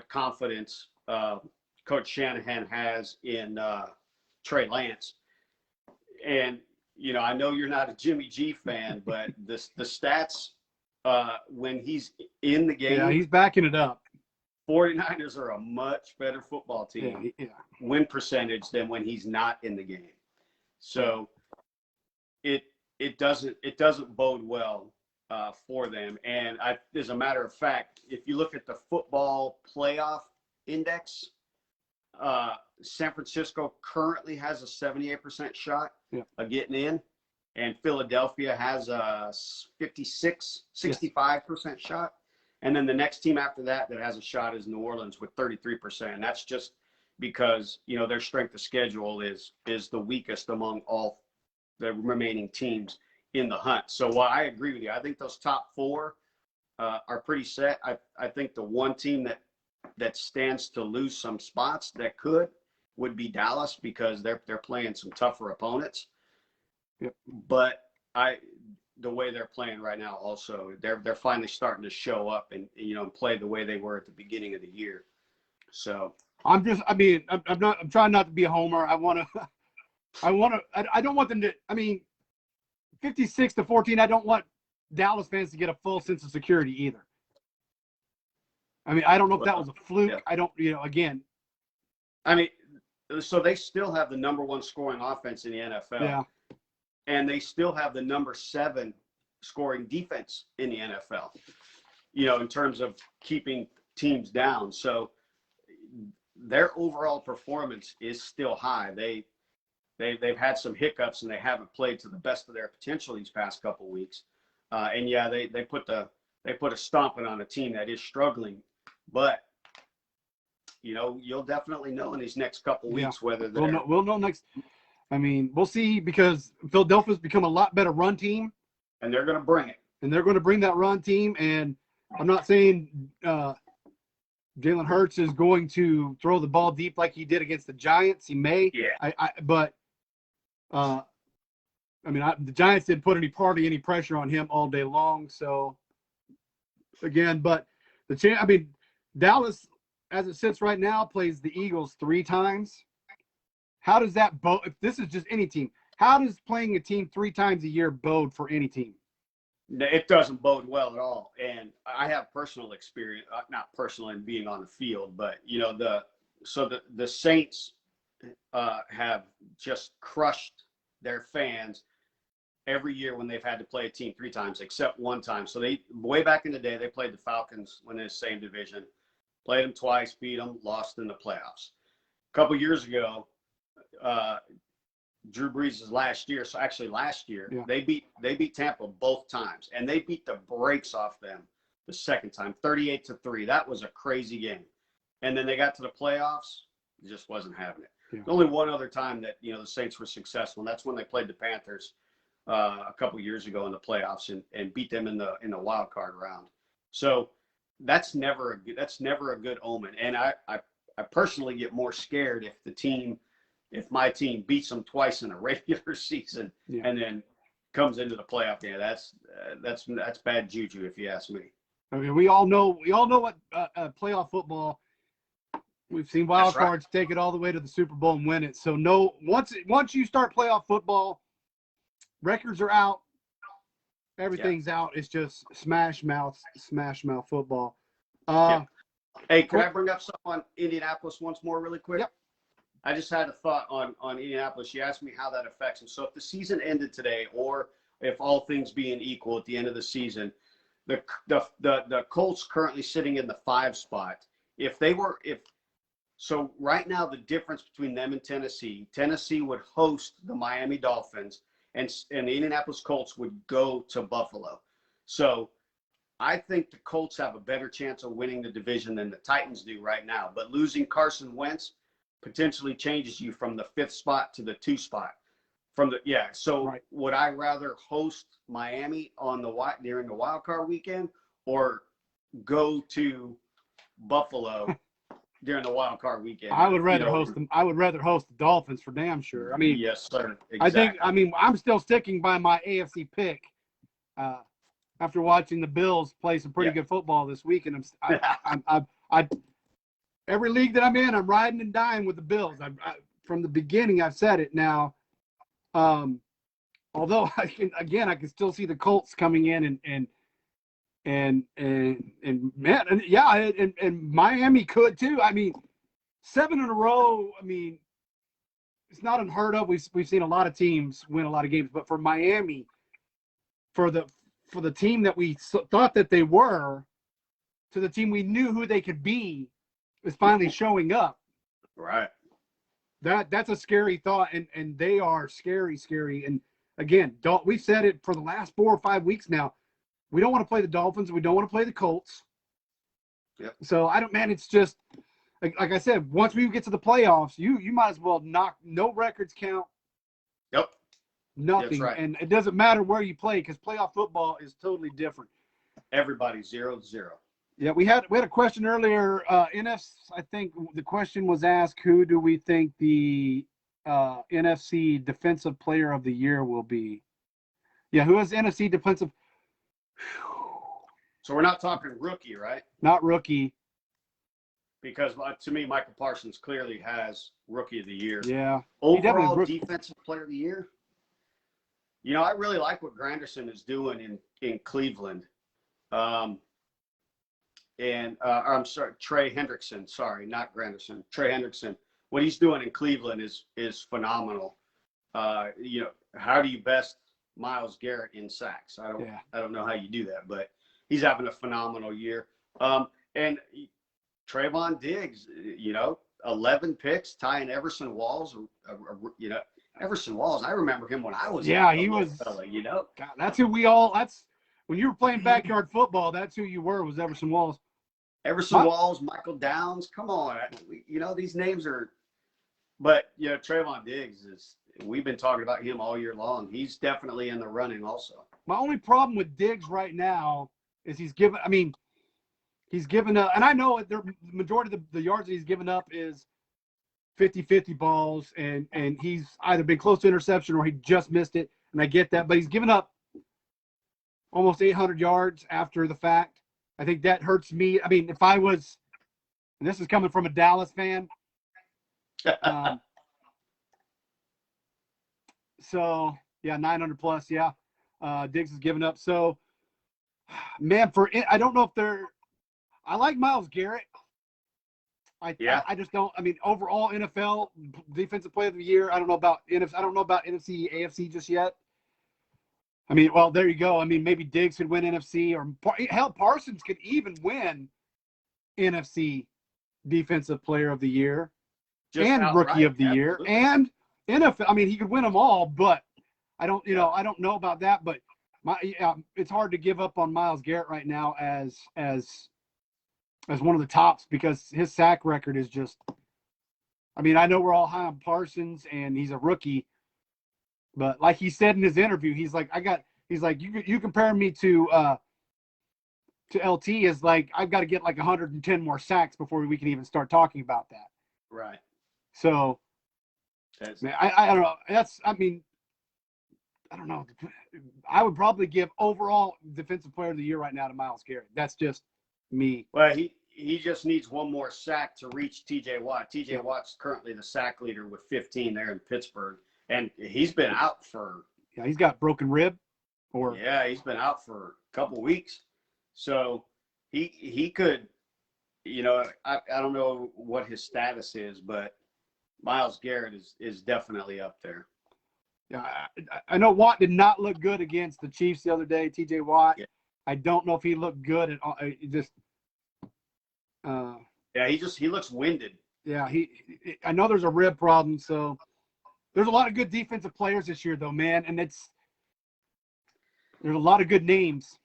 confidence Coach Shanahan has in Trey Lance, and I know you're not a Jimmy G fan, but the stats when he's in the game, he's backing it up. 49ers are a much better football team, win percentage, than when he's not in the game. So it doesn't bode well for them. And as a matter of fact, if you look at the football playoff index, San Francisco currently has a 78% shot of getting in, and Philadelphia has a 65% shot. And then the next team after that has a shot is New Orleans with 33%. And that's just because, their strength of schedule is the weakest among all the remaining teams in the hunt. So while I agree with you, I think those top 4 are pretty set. I think the one team that stands to lose some spots would be Dallas, because they're playing some tougher opponents. Yep. But the way they're playing right now, also they're finally starting to show up and play the way they were at the beginning of the year. So I'm trying not to be a homer. I don't want them to. 56-14. I don't want Dallas fans to get a full sense of security either. I don't know if that was a fluke. Yeah. I don't. Again. So they still have the number 1 scoring offense in the NFL. Yeah. And they still have the number 7 scoring defense in the NFL, in terms of keeping teams down. So their overall performance is still high. They've had some hiccups and they haven't played to the best of their potential these past couple of weeks. They put a stomping on a team that is struggling, but you'll definitely know in these next couple of weeks whether they're. We'll know next. We'll see, because Philadelphia's become a lot better run team. And they're going to bring it. And they're going to bring that run team. And I'm not saying Jalen Hurts is going to throw the ball deep like he did against the Giants. He may. Yeah. But the Giants didn't put any pressure on him all day long. So, again, but Dallas, as it sits right now, plays the Eagles 3 times. How does that bode? If this is just any team, how does playing a team 3 times a year bode for any team? It doesn't bode well at all. And I have personal experience, not personal in being on the field, but the Saints have just crushed their fans every year when they've had to play a team 3 times, except one time. So way back in the day, they played the Falcons when in the same division, played them twice, beat them, lost in the playoffs. A couple years ago, Drew Brees' last year. So actually last year, yeah. they beat Tampa both times, and they beat the brakes off them the second time, 38-3. That was a crazy game. And then they got to the playoffs, just wasn't having it. Yeah. Only one other time that the Saints were successful, and that's when they played the Panthers a couple years ago in the playoffs and beat them in the wild card round. So that's never a good omen. And I personally get more scared if my team beats them twice in a regular season, yeah. and then comes into the playoff game. That's bad juju, if you ask me. We all know what playoff football. We've seen wild cards take it all the way to the Super Bowl and win it. So once you start playoff football, records are out, everything's out. It's just smash mouth football. Yeah. Hey, can I bring up something on Indianapolis once more really quick? Yep. I just had a thought on Indianapolis. You asked me how that affects them. So if the season ended today, or if all things being equal at the end of the season, the Colts currently sitting in the 5 spot. So right now the difference between them and Tennessee would host the Miami Dolphins, and the Indianapolis Colts would go to Buffalo. So I think the Colts have a better chance of winning the division than the Titans do right now. But losing Carson Wentz potentially changes you from the 5th spot to the 2 spot. Would I rather host Miami during the wild card weekend, or go to Buffalo during the wild card weekend? I would rather host them. I would rather host the Dolphins for damn sure. Yes, sir. Exactly. I'm still sticking by my AFC pick. After watching the Bills play some pretty good football this week, and every league that I'm in, I'm riding and dying with the Bills. From the beginning, I've said it now. Although I can still see the Colts coming in and Miami could too. 7 in a row. It's not unheard of. We've seen a lot of teams win a lot of games, but for Miami, for the team that we thought that they were, to the team we knew who they could be, is finally showing up. Right. That's a scary thought, and they are scary. And again, we've said it for the last 4 or 5 weeks now. We don't want to play the Dolphins. We don't want to play the Colts. Yep. So it's just like I said. Once we get to the playoffs, you might as well no records count. Yep. Nothing. That's right. And it doesn't matter where you play, because playoff football is totally different. Everybody's 0-0. Yeah, we had a question earlier. I think the question was asked, who do we think the NFC Defensive Player of the Year will be. Yeah, who is NFC Defensive? So we're not talking rookie, right? Not rookie. Because to me, Michael Parsons clearly has Rookie of the Year. Yeah. Overall Defensive Player of the Year. You know, I really like what Granderson is doing in Cleveland. I'm sorry, Trey Hendrickson. Sorry, not Granderson. Trey Hendrickson. What he's doing in Cleveland is phenomenal. You know, how do you best Myles Garrett in sacks? I don't know how you do that, but he's having a phenomenal year. And Trayvon Diggs, you know, 11 picks, tying Everson Walls. You know, Everson Walls. I remember him when I was he was fella, you know. God, that's who we all. That's when you were playing backyard football. That's who you were. Was Everson Walls. Walls, Michael Downs. Come on, you know these names are. But you know, Trayvon Diggs is. We've been talking about him all year long. He's definitely in the running also. My only problem with Diggs right now is he's given up, and I know the majority of the yards that he's given up is 50-50 balls, and he's either been close to interception or he just missed it, and I get that. But he's given up almost 800 yards after the fact. I think that hurts me. I mean, if I was – and this is coming from a Dallas fan. So, yeah, 900 plus, yeah. Diggs has given up. So, man, I don't know if they're – I like Myles Garrett. I just don't. I mean, overall NFL Defensive Player of the Year. I don't know about NFC, AFC just yet. I mean, well, there you go. I mean, maybe Diggs could win NFC, or hell, Parsons could even win NFC Defensive Player of the Year and Rookie of the Year and NFL. I mean, he could win them all, but I don't know about that. But it's hard to give up on Myles Garrett right now as one of the tops, because his sack record is just – I mean, I know we're all high on Parsons, and he's a rookie. But like he said in his interview, he's like, you compare me to LT is like, I've got to get like 110 more sacks before we can even start talking about that. Right. So, man, I don't know. I don't know. I would probably give overall Defensive Player of the Year right now to Myles Garrett. That's just me. Well, he just needs one more sack to reach TJ Watt. TJ Watt's currently the sack leader with 15 there in Pittsburgh, and he's been out for he's got broken rib, he's been out for a couple weeks. So he could, you know, I don't know what his status is, but Myles Garrett is definitely up there. Yeah, I know Watt did not look good against the Chiefs the other day. TJ Watt. Yeah. I don't know if he looked good at all. He looks winded. Yeah, I know there's a rib problem, so there's a lot of good defensive players this year, though, man, and there's a lot of good names.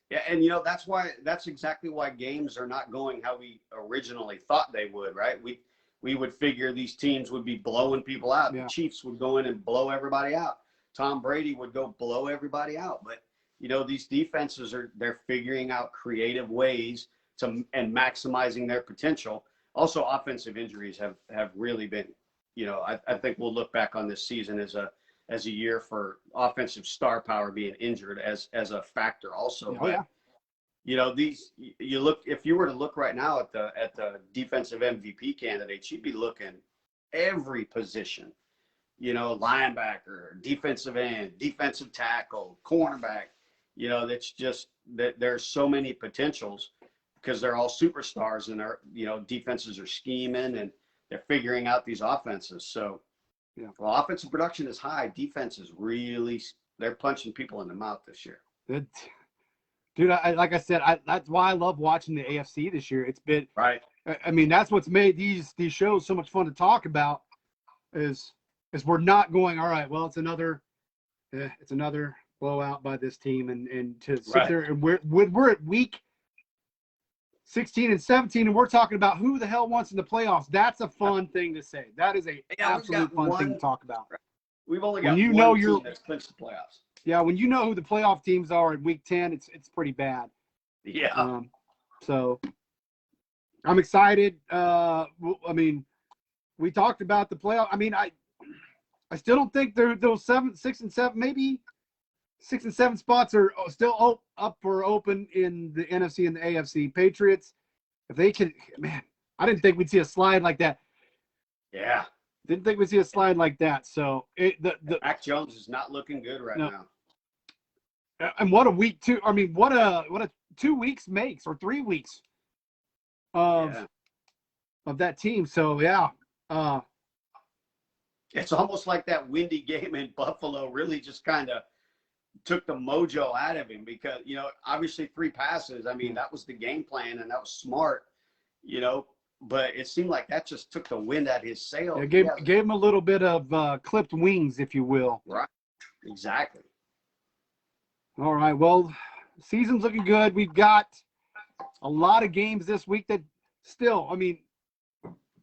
Yeah, and you know that's exactly why games are not going how we originally thought they would, right? We would figure these teams would be blowing people out. Yeah. The Chiefs would go in and blow everybody out. Tom Brady would go blow everybody out, but you know, these defenses they're figuring out creative ways and maximizing their potential. Also, offensive injuries have really been, you know, I think we'll look back on this season as a year for offensive star power being injured as a factor also. Oh, yeah. You know, if you were to look right now at the defensive MVP candidates, you'd be looking every position, you know, linebacker, defensive end, defensive tackle, cornerback. You know, that's just that there's so many potentials because they're all superstars, and defenses are scheming and they're figuring out these offenses. So, yeah, well, offensive production is high. Defense is they're punching people in the mouth this year. Good. Dude, like I said, that's why I love watching the AFC this year. It's been right. I mean, that's what's made these shows so much fun to talk about. Is we're not going, all right, well, it's another blowout by this team, and to sit there and we're at week 16 and 17, and we're talking about who the hell wants in the playoffs. That's a fun thing to say. That is a absolute fun thing to talk about. We've only got one team that's clinched the playoffs. Yeah, when you know who the playoff teams are in week 10, it's pretty bad. Yeah. So I'm excited. I mean, we talked about the playoff. I mean, I still don't think those 6 and 7, maybe 6 and 7 spots are still up for open in the NFC and the AFC. Patriots, if they can, man, I didn't think we'd see a slide like that. Yeah. Didn't think we'd see a slide like that. So Mac Jones is not looking good right now. And what a week 2. I mean, what a 2 weeks makes, or 3 weeks of that team. So yeah. It's almost like that windy game in Buffalo really just kind of took the mojo out of him, because, obviously 3 passes. I mean, that was the game plan, and that was smart, but it seemed like that just took the wind out of his sail. It gave him a little bit of clipped wings, if you will. Right. Exactly. All right. Well, season's looking good. We've got a lot of games this week that still, I mean,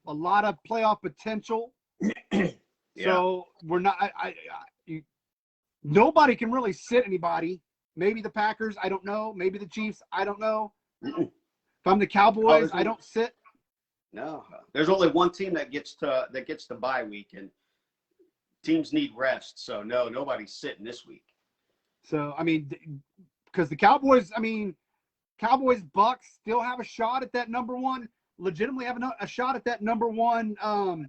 a lot of playoff potential. So we're not. Nobody can really sit anybody. Maybe the Packers, I don't know. Maybe the Chiefs, I don't know. If I'm the Cowboys, I don't sit. No, there's only one team that gets the bye week, and teams need rest. So no, nobody's sitting this week. So I mean, because the Cowboys, Cowboys, Bucks still have a shot at that number 1. Legitimately have a shot at that number 1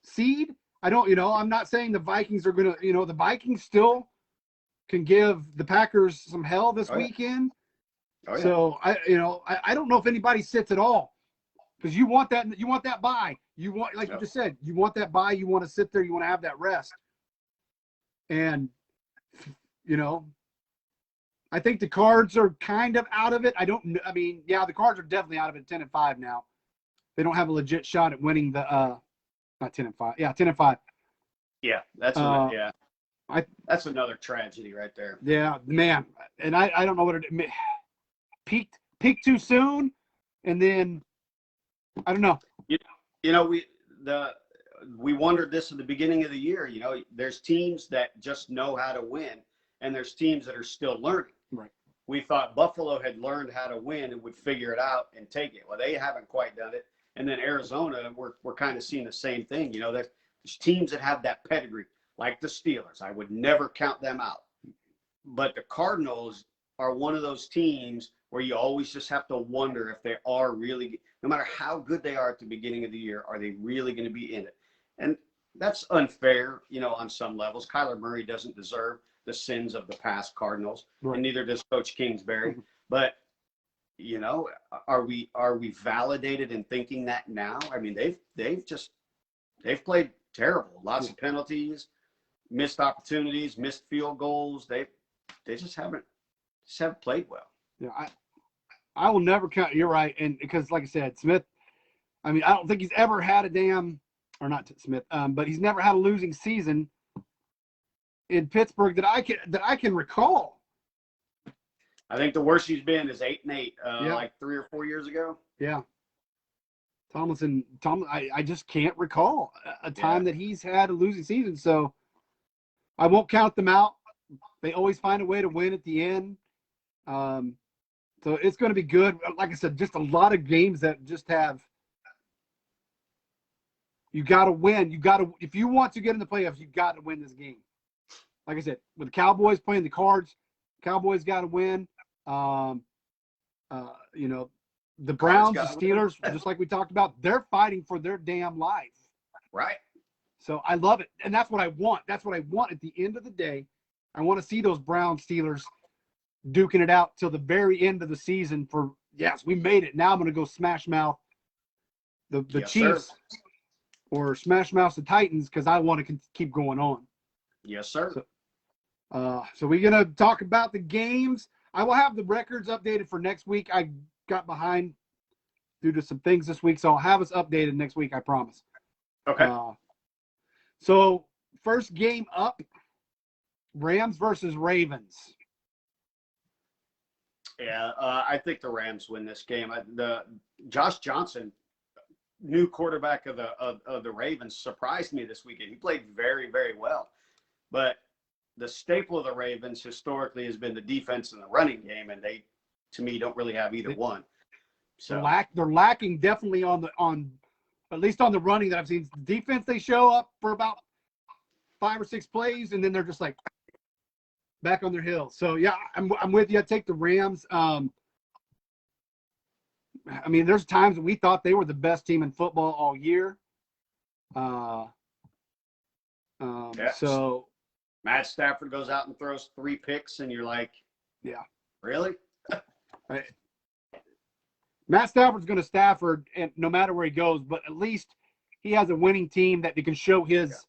seed. I'm not saying the Vikings are going to, the Vikings still can give the Packers some hell this weekend. Oh, yeah. So I don't know if anybody sits at all, because you want that bye. You want, like you just said, you want that bye. You want to sit there. You want to have that rest. And, I think the Cards are kind of out of it. The Cards are definitely out of it 10-5 now. They don't have a legit shot at winning the, not 10-5. Yeah, 10-5. Yeah, that's that's another tragedy right there. Yeah, man. And I don't know what it peaked too soon, and then I don't know. We wondered this at the beginning of the year. There's teams that just know how to win, and there's teams that are still learning. Right. We thought Buffalo had learned how to win and would figure it out and take it. Well, they haven't quite done it. And then Arizona, we're kind of seeing the same thing. There's teams that have that pedigree, like the Steelers. I would never count them out. But the Cardinals are one of those teams where you always just have to wonder if they are really, no matter how good they are at the beginning of the year, are they really going to be in it? And that's unfair, on some levels. Kyler Murray doesn't deserve the sins of the past Cardinals, right, and neither does Coach Kingsbury. But are we validated in thinking that now? I mean, they've played terrible. Lots of penalties, missed opportunities, missed field goals. They just haven't played well. Yeah, I will never count. You're right, and because like I said, Smith. I don't think he's ever had but he's never had a losing season in Pittsburgh that I can recall. I think the worst he's been is 8-8, like 3 or 4 years ago. Yeah. I just can't recall a time that he's had a losing season. So I won't count them out. They always find a way to win at the end. So it's going to be good. Like I said, just a lot of games that just have, you got to win. If you want to get in the playoffs, you got to win this game. Like I said, with the Cowboys playing the Cards, Cowboys got to win. The Browns, the Steelers, just like we talked about, they're fighting for their damn life. Right. So I love it. And that's what I want. That's what I want at the end of the day. I want to see those Browns Steelers duking it out till the very end of the season for, yes, we made it. Now I'm going to go smash mouth the Chiefs, sir, or smash mouth the Titans, because I want to keep going on. Yes, sir. So we're going to talk about the games. I will have the records updated for next week. I got behind due to some things this week, so I'll have us updated next week, I promise. Okay. So first game up, Rams versus Ravens. Yeah, I think the Rams win this game. The Josh Johnson, new quarterback of the Ravens, surprised me this weekend. He played very, very well. But the staple of the Ravens historically has been the defense and the running game, and they, to me, don't really have either one. So they're lacking definitely on at least on the running that I've seen. Defense, they show up for about 5 or 6 plays, and then they're just like back on their heels. So yeah, I'm with you. I take the Rams. I mean, there's times we thought they were the best team in football all year. So Matt Stafford goes out and throws 3 picks, and you're like, yeah, really? right. Matt Stafford's going to Stafford, and no matter where he goes, but at least he has a winning team that he can show his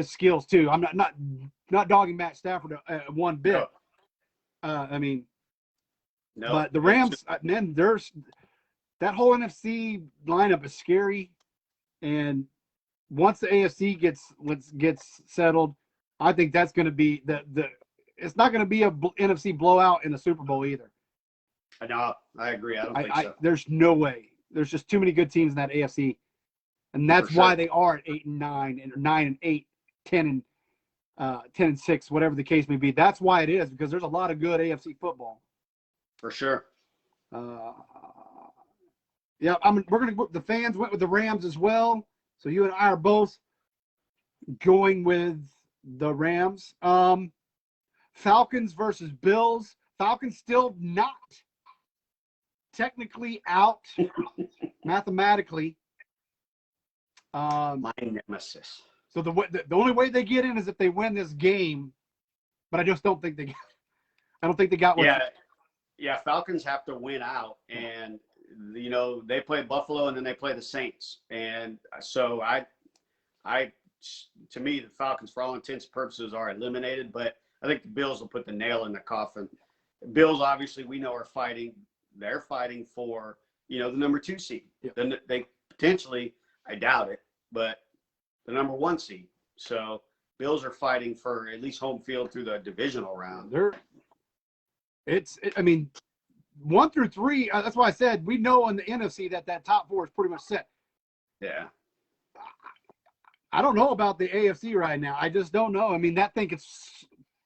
skills too. I'm not dogging Matt Stafford one bit. No. I mean, No, but the Rams, man, there's that whole NFC lineup is scary, and once the AFC gets settled, I think that's going to be the. It's not going to be a NFC blowout in the Super Bowl either. No, I agree. I don't think so. There's no way. There's just too many good teams in that AFC, and that's why they are at 8 and 9 and 9 and 8, 10 and 6, whatever the case may be. That's why it is, because there's a lot of good AFC football. For sure. Yeah, the fans went with the Rams as well. So you and I are both going with the Rams. Falcons versus Bills. Falcons still not technically out mathematically. My nemesis. So the only way they get in is if they win this game, but I just don't think they. I don't think they got one. Yeah. Falcons have to win out, and they play Buffalo and then they play the Saints, and so to me the Falcons, for all intents and purposes, are eliminated. But I think the Bills will put the nail in the coffin. Bills, obviously, we know are fighting. They're fighting for the number 2 seed. Yep. Then they potentially, I doubt it, but the number 1 seed. So Bills are fighting for at least home field through the divisional round. I mean, 1 through 3. That's why I said we know in the NFC that top 4 is pretty much set. Yeah. I don't know about the AFC right now. I just don't know. I mean, that thing could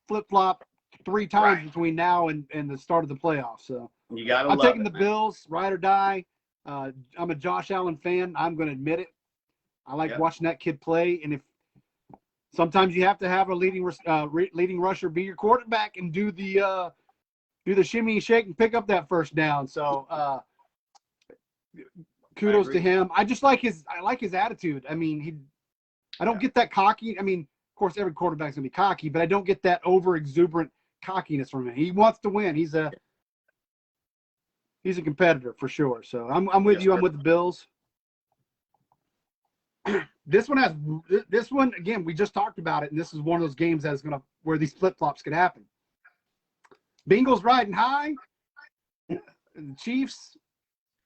flip-flop 3 times between now and the start of the playoffs. So I'm taking the Bills, ride or die. I'm a Josh Allen fan. I'm going to admit it. I like watching that kid play, and if sometimes you have to have a leading rusher be your quarterback and do the shimmy and shake and pick up that first down. So kudos to him. I like his attitude. I mean, I don't get that cocky. I mean, of course, every quarterback's gonna be cocky, but I don't get that over exuberant cockiness from him. He wants to win. He's a competitor for sure. So I'm with you. I'm with the Bills. This one again. We just talked about it, and this is one of those games that is where these flip flops could happen. Bengals riding high. The Chiefs,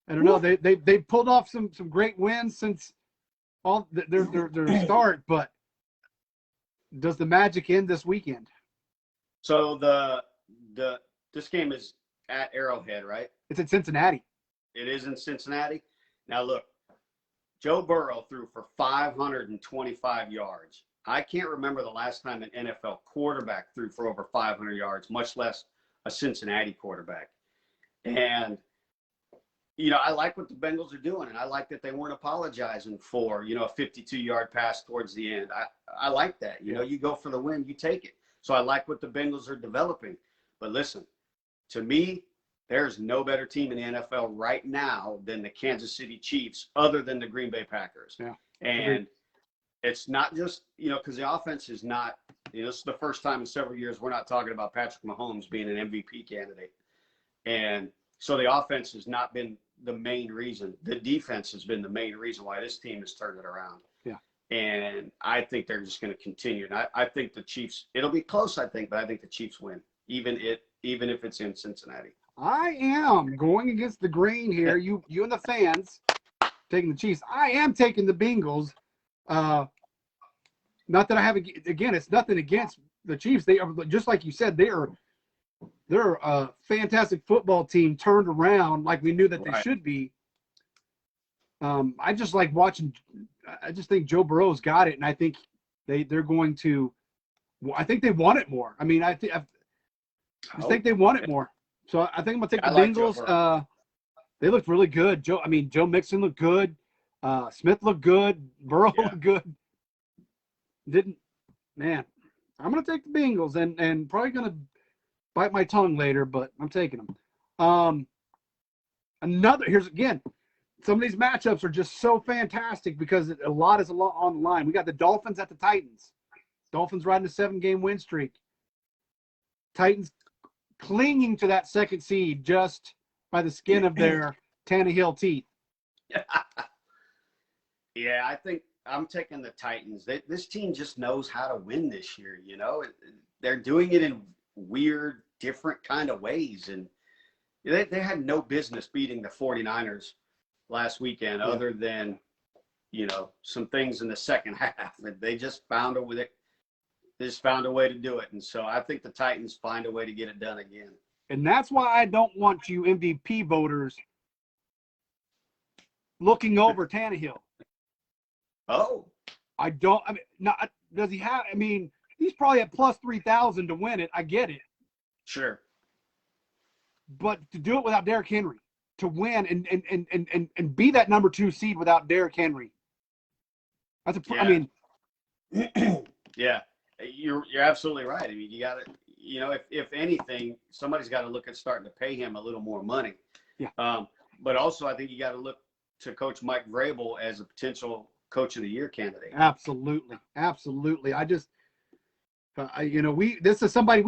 I don't know. They pulled off some great wins since all their start, but does the magic end this weekend? So this game is at Arrowhead, right? It's in Cincinnati. It is in Cincinnati. Now look, Joe Burrow threw for 525 yards. I can't remember the last time an NFL quarterback threw for over 500 yards, much less a Cincinnati quarterback. And, I like what the Bengals are doing, and I like that they weren't apologizing for, a 52-yard pass towards the end. I like that. You go for the win, you take it. So I like what the Bengals are developing. But listen, to me, there's no better team in the NFL right now than the Kansas City Chiefs other than the Green Bay Packers. Yeah. And it's not just, because the offense is not, this is the first time in several years we're not talking about Patrick Mahomes being an MVP candidate. And so the offense has not been the main reason. The defense has been the main reason why this team has turned it around. Yeah. And I think they're just going to continue. And I think the Chiefs, it'll be close, I think, but I think the Chiefs win, even if it's in Cincinnati. I am going against the grain here. You and the fans taking the Chiefs. I am taking the Bengals. Not that I have, again, it's nothing against the Chiefs. They are, just like you said, they're a fantastic football team turned around like we knew that they should be. I just like watching. I just think Joe Burrow's got it, and I think they're going to. I think they want it more. I mean, I think they want it more. So I think I'm gonna take the Bengals. They looked really good. Joe Mixon looked good. Smith looked good. Burrow Yeah. looked good. Man, I'm going to take the Bengals and probably going to bite my tongue later, but I'm taking them. Here's again, some of these matchups are just so fantastic because a lot is on the line. We got the Dolphins at the Titans. Dolphins riding a 7-game win streak. Titans clinging to that second seed just by the skin of their Tannehill teeth. Yeah, I think I'm taking the Titans. This team just knows how to win this year. They're doing it in weird, different kind of ways. And they had no business beating the 49ers last weekend other than, some things in the second half. They just found a way. They just found a way to do it. And so I think the Titans find a way to get it done again. And that's why I don't want you MVP voters looking over Tannehill. Oh. Does he have – he's probably at plus 3,000 to win it. I get it. Sure. But to do it without Derrick Henry, to win and be that number 2 seed without Derrick Henry. That's Yeah, you're absolutely right. You got to, if anything, somebody's got to look at starting to pay him a little more money. Yeah. But also, I think you got to look to Coach Mike Vrabel as a potential Coach of the Year candidate. Absolutely. I just, this is somebody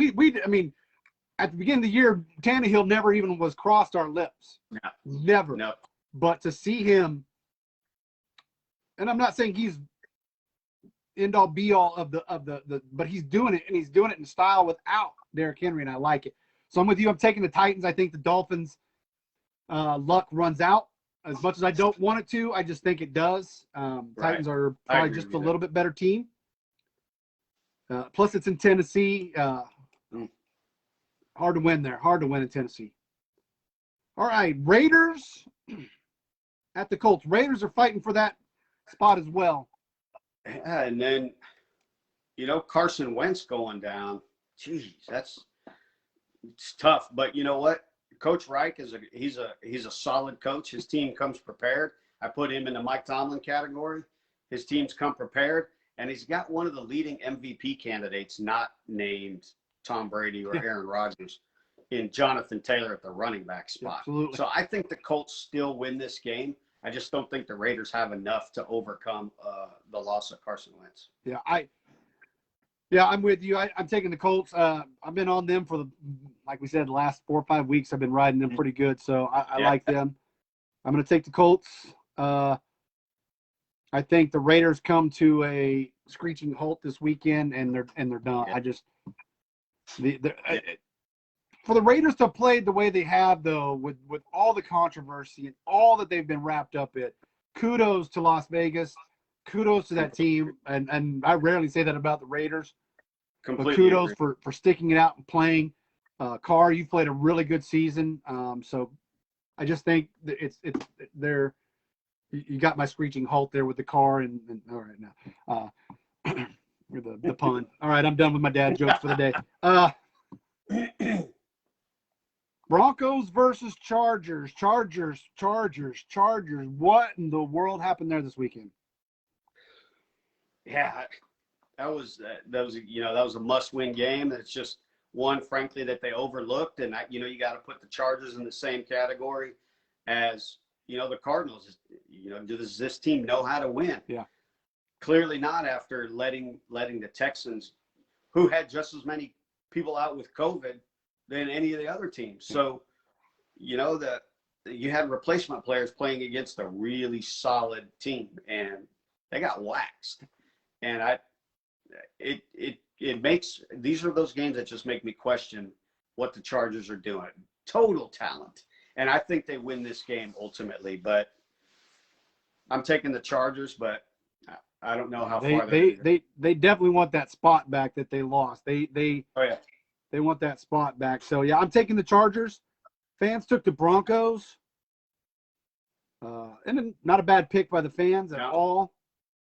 at the beginning of the year, Tannehill never even was crossed our lips. No. Never. No. But to see him, and I'm not saying he's end all be all of the but he's doing it, and he's doing it in style without Derrick Henry, and I like it. So I'm with you. I'm taking the Titans. I think the Dolphins luck runs out. As much as I don't want it to, I just think it does. Titans are probably just a little bit better team. Plus, it's in Tennessee. Hard to win there. Hard to win in Tennessee. All right, Raiders at the Colts. Raiders are fighting for that spot as well. Yeah, and then, Carson Wentz going down. Geez, it's tough. But you know what? Coach Reich he's a solid coach. His team comes prepared. I put him in the Mike Tomlin category. His teams come prepared, and he's got one of the leading MVP candidates, not named Tom Brady or Aaron Rodgers, in Jonathan Taylor at the running back spot. Absolutely. So I think the Colts still win this game. I just don't think the Raiders have enough to overcome the loss of Carson Wentz. Yeah, I'm with you. I'm taking the Colts. I've been on them for like we said, the last 4 or 5 weeks. I've been riding them pretty good, so I like them. I'm going to take the Colts. I think the Raiders come to a screeching halt this weekend, and they're done. Yeah. For the Raiders to play the way they have, though, with all the controversy and all that they've been wrapped up in, kudos to Las Vegas. Kudos to that team, and I rarely say that about the Raiders. Completely but kudos agree. for sticking it out and playing. Carr, you played a really good season. So I just think that it's there. You got my screeching halt there with the Carr and all right now. The pun. All right, I'm done with my dad jokes for the day. Broncos versus Chargers. Chargers. What in the world happened there this weekend? Yeah, that was a must-win game. It's just one, frankly, that they overlooked, and you got to put the Chargers in the same category as the Cardinals. Does this team know how to win? Yeah, clearly not after letting the Texans, who had just as many people out with COVID than any of the other teams. So, that you had replacement players playing against a really solid team, and they got waxed. And it makes, these are those games that just make me question what the Chargers are doing. Total talent. And I think they win this game ultimately, but I'm taking the Chargers, but I don't know how far they definitely want that spot back that they lost. They want that spot back. So yeah, I'm taking the Chargers. Fans took the Broncos. And not a bad pick by the fans at all.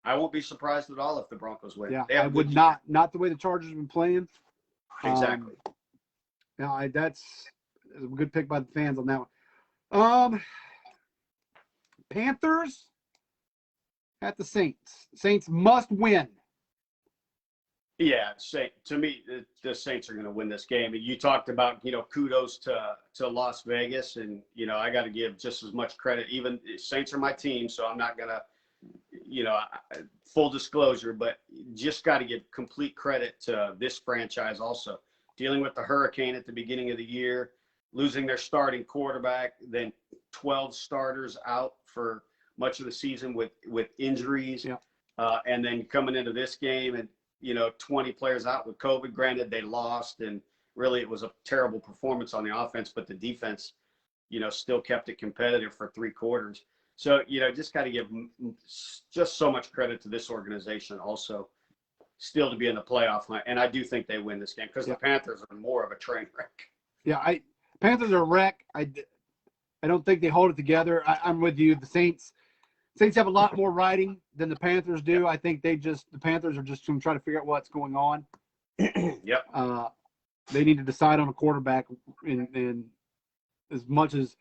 I won't be surprised at all if the Broncos win. Yeah, I would not the way the Chargers have been playing. Exactly. That's a good pick by the fans on that one. Panthers at the Saints. Saints must win. Yeah, to me, the Saints are going to win this game. And you talked about, kudos to Las Vegas, and I got to give just as much credit. Even Saints are my team, so I'm not going to, full disclosure, but just got to give complete credit to this franchise also. Dealing with the hurricane at the beginning of the year, losing their starting quarterback, then 12 starters out for much of the season with injuries, and then coming into this game and 20 players out with COVID. Granted, they lost, and really it was a terrible performance on the offense, but the defense, still kept it competitive for 3 quarters. So, just got to give just so much credit to this organization also, still to be in the playoff line. And I do think they win this game because the Panthers are more of a train wreck. Yeah, Panthers are a wreck. I don't think they hold it together. I'm with you. The Saints have a lot more riding than the Panthers do. I think the Panthers are just going to try to figure out what's going on. Yep. They need to decide on a quarterback, and as much as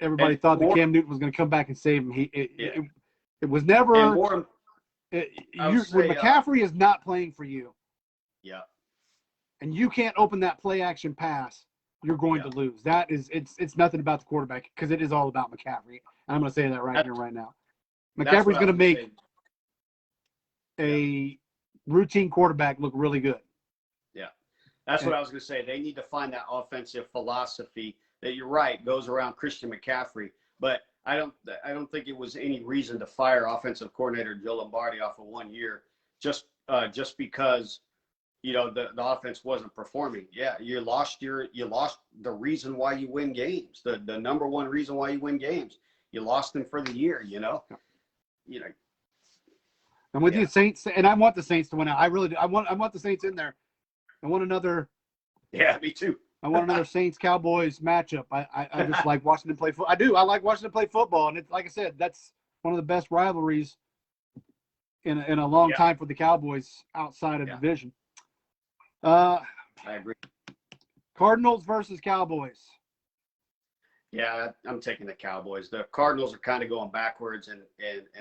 everybody thought that Cam Newton was going to come back and save him, it was never. When McCaffrey is not playing for you, and you can't open that play action pass, you're going to lose. It's nothing about the quarterback, because it is all about McCaffrey. And I'm going to say that right here, right now. McCaffrey's going to make a routine quarterback look really good. Yeah, that's what I was going to say. They need to find that offensive philosophy that, you're right, goes around Christian McCaffrey. But I don't think it was any reason to fire offensive coordinator Joe Lombardi off of 1 year just because the offense wasn't performing. Yeah, you lost the reason why you win games. The number one reason why you win games. You lost them for the year. I'm with you, Saints, and I want the Saints to win out. I really do. I want the Saints in there. I want another. Yeah, me too. I want another Saints-Cowboys matchup. I just like watching them play football. I do. I like watching them play football, and it's like I said, that's one of the best rivalries in a long time for the Cowboys outside of division. I agree. Cardinals versus Cowboys. Yeah, I'm taking the Cowboys. The Cardinals are kind of going backwards, and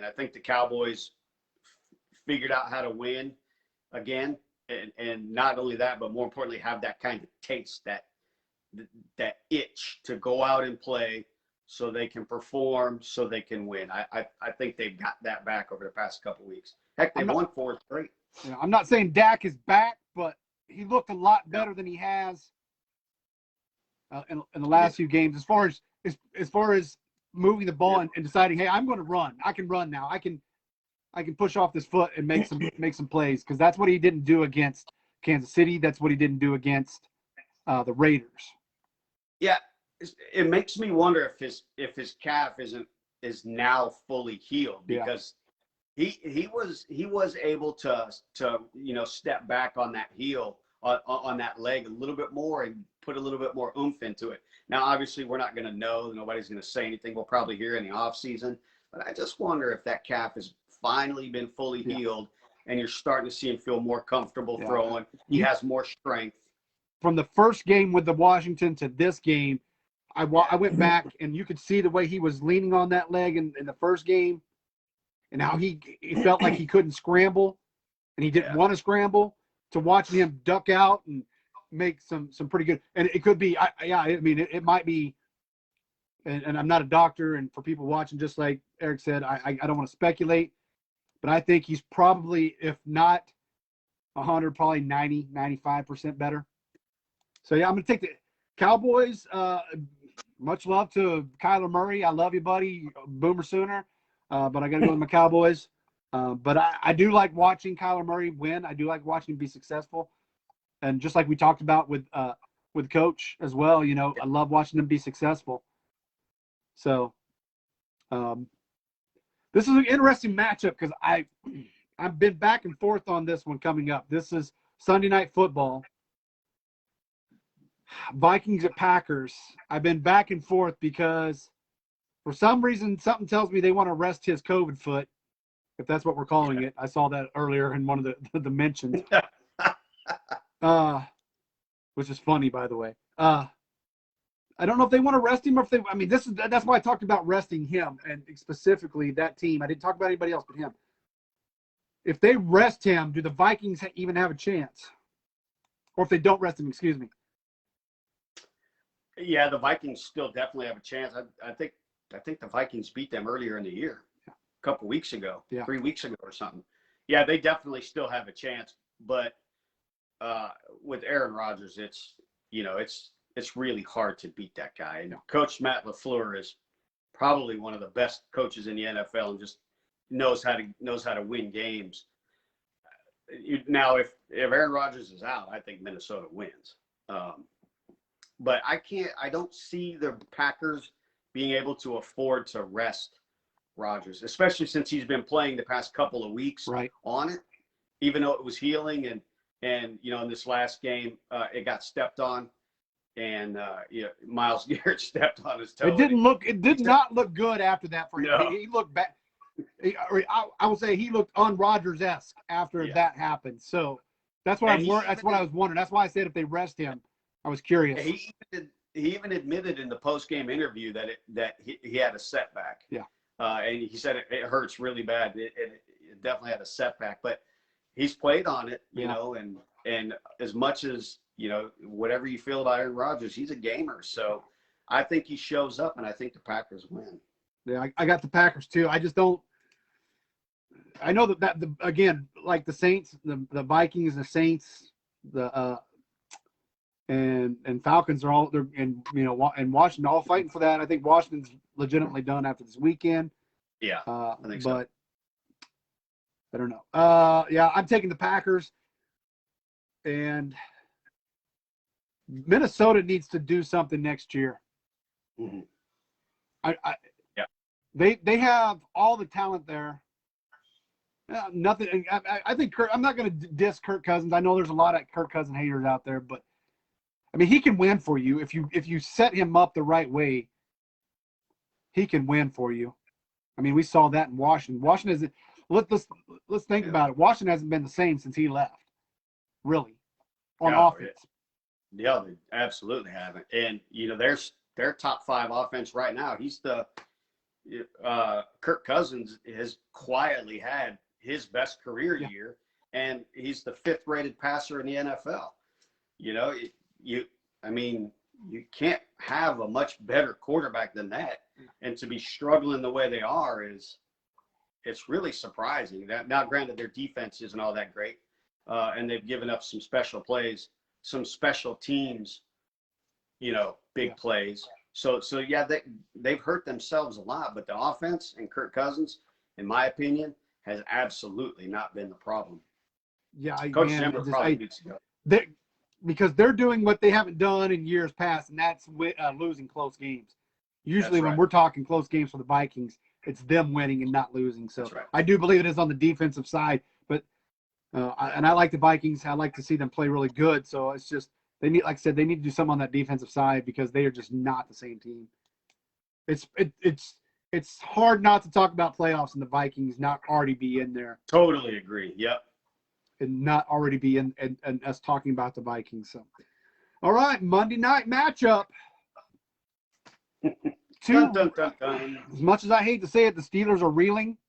I think the Cowboys figured out how to win again, and not only that, but more importantly, have that kind of taste, that itch to go out and play so they can perform, so they can win. I think they've got that back over the past couple of weeks. Heck, they won 4 straight. I'm not saying Dak is back, but he looked a lot better than he has in the last few games, as far as moving the ball and deciding, hey, I'm going to run. I can run now. I can push off this foot and make some plays, because that's what he didn't do against Kansas City. That's what he didn't do against the Raiders. Yeah, it makes me wonder if his calf is now fully healed, because he was able to step back on that heel on that leg a little bit more and put a little bit more oomph into it. Now, obviously, we're not going to know. Nobody's going to say anything. We'll probably hear in the offseason. But I just wonder if that calf has finally been fully healed, and you're starting to see him feel more comfortable throwing. He has more strength. From the first game with the Washington to this game, I went back, and you could see the way he was leaning on that leg in the first game, and how he felt like he couldn't scramble, and he didn't want to scramble, to watching him duck out and make some pretty good. And it could be, it might be, and I'm not a doctor, and for people watching, just like Eric said, I don't want to speculate, but I think he's probably, if not 100, probably 90, 95% better. So, I'm going to take the Cowboys. Much love to Kyler Murray. I love you, buddy. Boomer Sooner. But I got to go with my Cowboys. But I do like watching Kyler Murray win. I do like watching him be successful. And just like we talked about with Coach as well, I love watching him be successful. So this is an interesting matchup, because I've been back and forth on this one coming up. This is Sunday Night Football. Vikings at Packers. I've been back and forth because for some reason something tells me they want to rest his COVID foot, if that's what we're calling it. I saw that earlier in one of the mentions. Which is funny, by the way. I don't know if they want to rest him or if they. I mean, that's why I talked about resting him and specifically that team. I didn't talk about anybody else but him. If they rest him, do the Vikings even have a chance? Or if they don't rest him, excuse me. Yeah, the Vikings still definitely have a chance. I think the Vikings beat them earlier in the year, a couple weeks ago, 3 weeks ago or something. Yeah, they definitely still have a chance. But with Aaron Rodgers, it's really hard to beat that guy. And Coach Matt LaFleur is probably one of the best coaches in the NFL and just knows how to win games. Now, if Aaron Rodgers is out, I think Minnesota wins. But I don't see the Packers being able to afford to rest Rodgers, especially since he's been playing the past couple of weeks on it, even though it was healing. And in this last game, it got stepped on. And Myles Garrett stepped on his toe. It did not look good after that for him. No. He looked bad. I would say he looked un-Rodgers-esque after that happened. So that's what I was wondering. That's why I said if they rest him, I was curious. He even admitted in the post-game interview that he had a setback. Yeah. And he said it hurts really bad. It definitely had a setback, but he's played on it, you know, and as much as, whatever you feel about Aaron Rodgers, he's a gamer. So I think he shows up, and I think the Packers win. Yeah, I got the Packers too. I just don't. I know that again, like the Saints, the Vikings, the Saints, and Falcons are all and Washington all fighting for that. I think Washington's legitimately done after this weekend. Yeah, I think but I don't know. Yeah, I'm taking the Packers, and Minnesota needs to do something next year. Mm-hmm. They have all the talent there. Nothing. I think I'm not going to diss Kirk Cousins. I know there's a lot of Kirk Cousins haters out there, but I mean, he can win for you if you set him up the right way. He can win for you. I mean, we saw that in Washington. Washington is. Let's think about it. Washington hasn't been the same since he left. Really, on offense. Yeah, they absolutely haven't. And their top 5 offense right now. He's the Kirk Cousins has quietly had his best career year, and he's the 5th rated passer in the NFL. You can't have a much better quarterback than that, and to be struggling the way they are it's really surprising. That now, granted, their defense isn't all that great, and they've given up some special plays, some special teams, big plays. So yeah, they've hurt themselves a lot, but the offense and Kirk Cousins, in my opinion, has absolutely not been the problem. Yeah, Coach Zimmer probably weeks ago. Because they're doing what they haven't done in years past, and that's losing close games. Usually when we're talking close games for the Vikings, it's them winning and not losing. So I do believe it is on the defensive side, but and I like the Vikings. I like to see them play really good. So it's just they need, like I said, they need to do something on that defensive side because they are just not the same team. It's hard not to talk about playoffs and the Vikings not already be in there. Totally agree. Yep. And not already be in and us talking about the Vikings. So, all right, Monday night matchup. Dun, dun, dun, dun. As much as I hate to say it, the Steelers are reeling.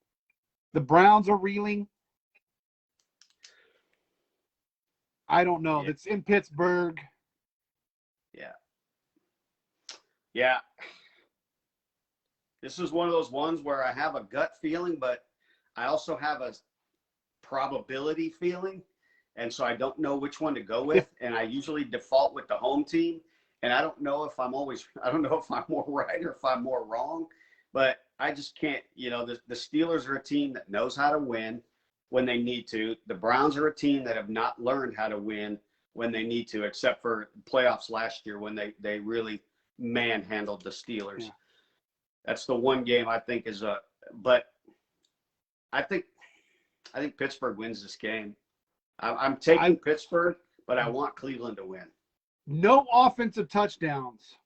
The Browns are reeling. I don't know. It's in Pittsburgh. Yeah. This is one of those ones where I have a gut feeling, but I also have a probability feeling, and so I don't know which one to go with, and I usually default with the home team, and I don't know if I'm more right or if I'm more wrong, but I just can't. The Steelers are a team that knows how to win when they need to. The Browns are a team that have not learned how to win when they need to, except for playoffs last year when they really manhandled the Steelers. That's the one game I think but I think Pittsburgh wins this game. I'm taking Pittsburgh, but I want Cleveland to win. No offensive touchdowns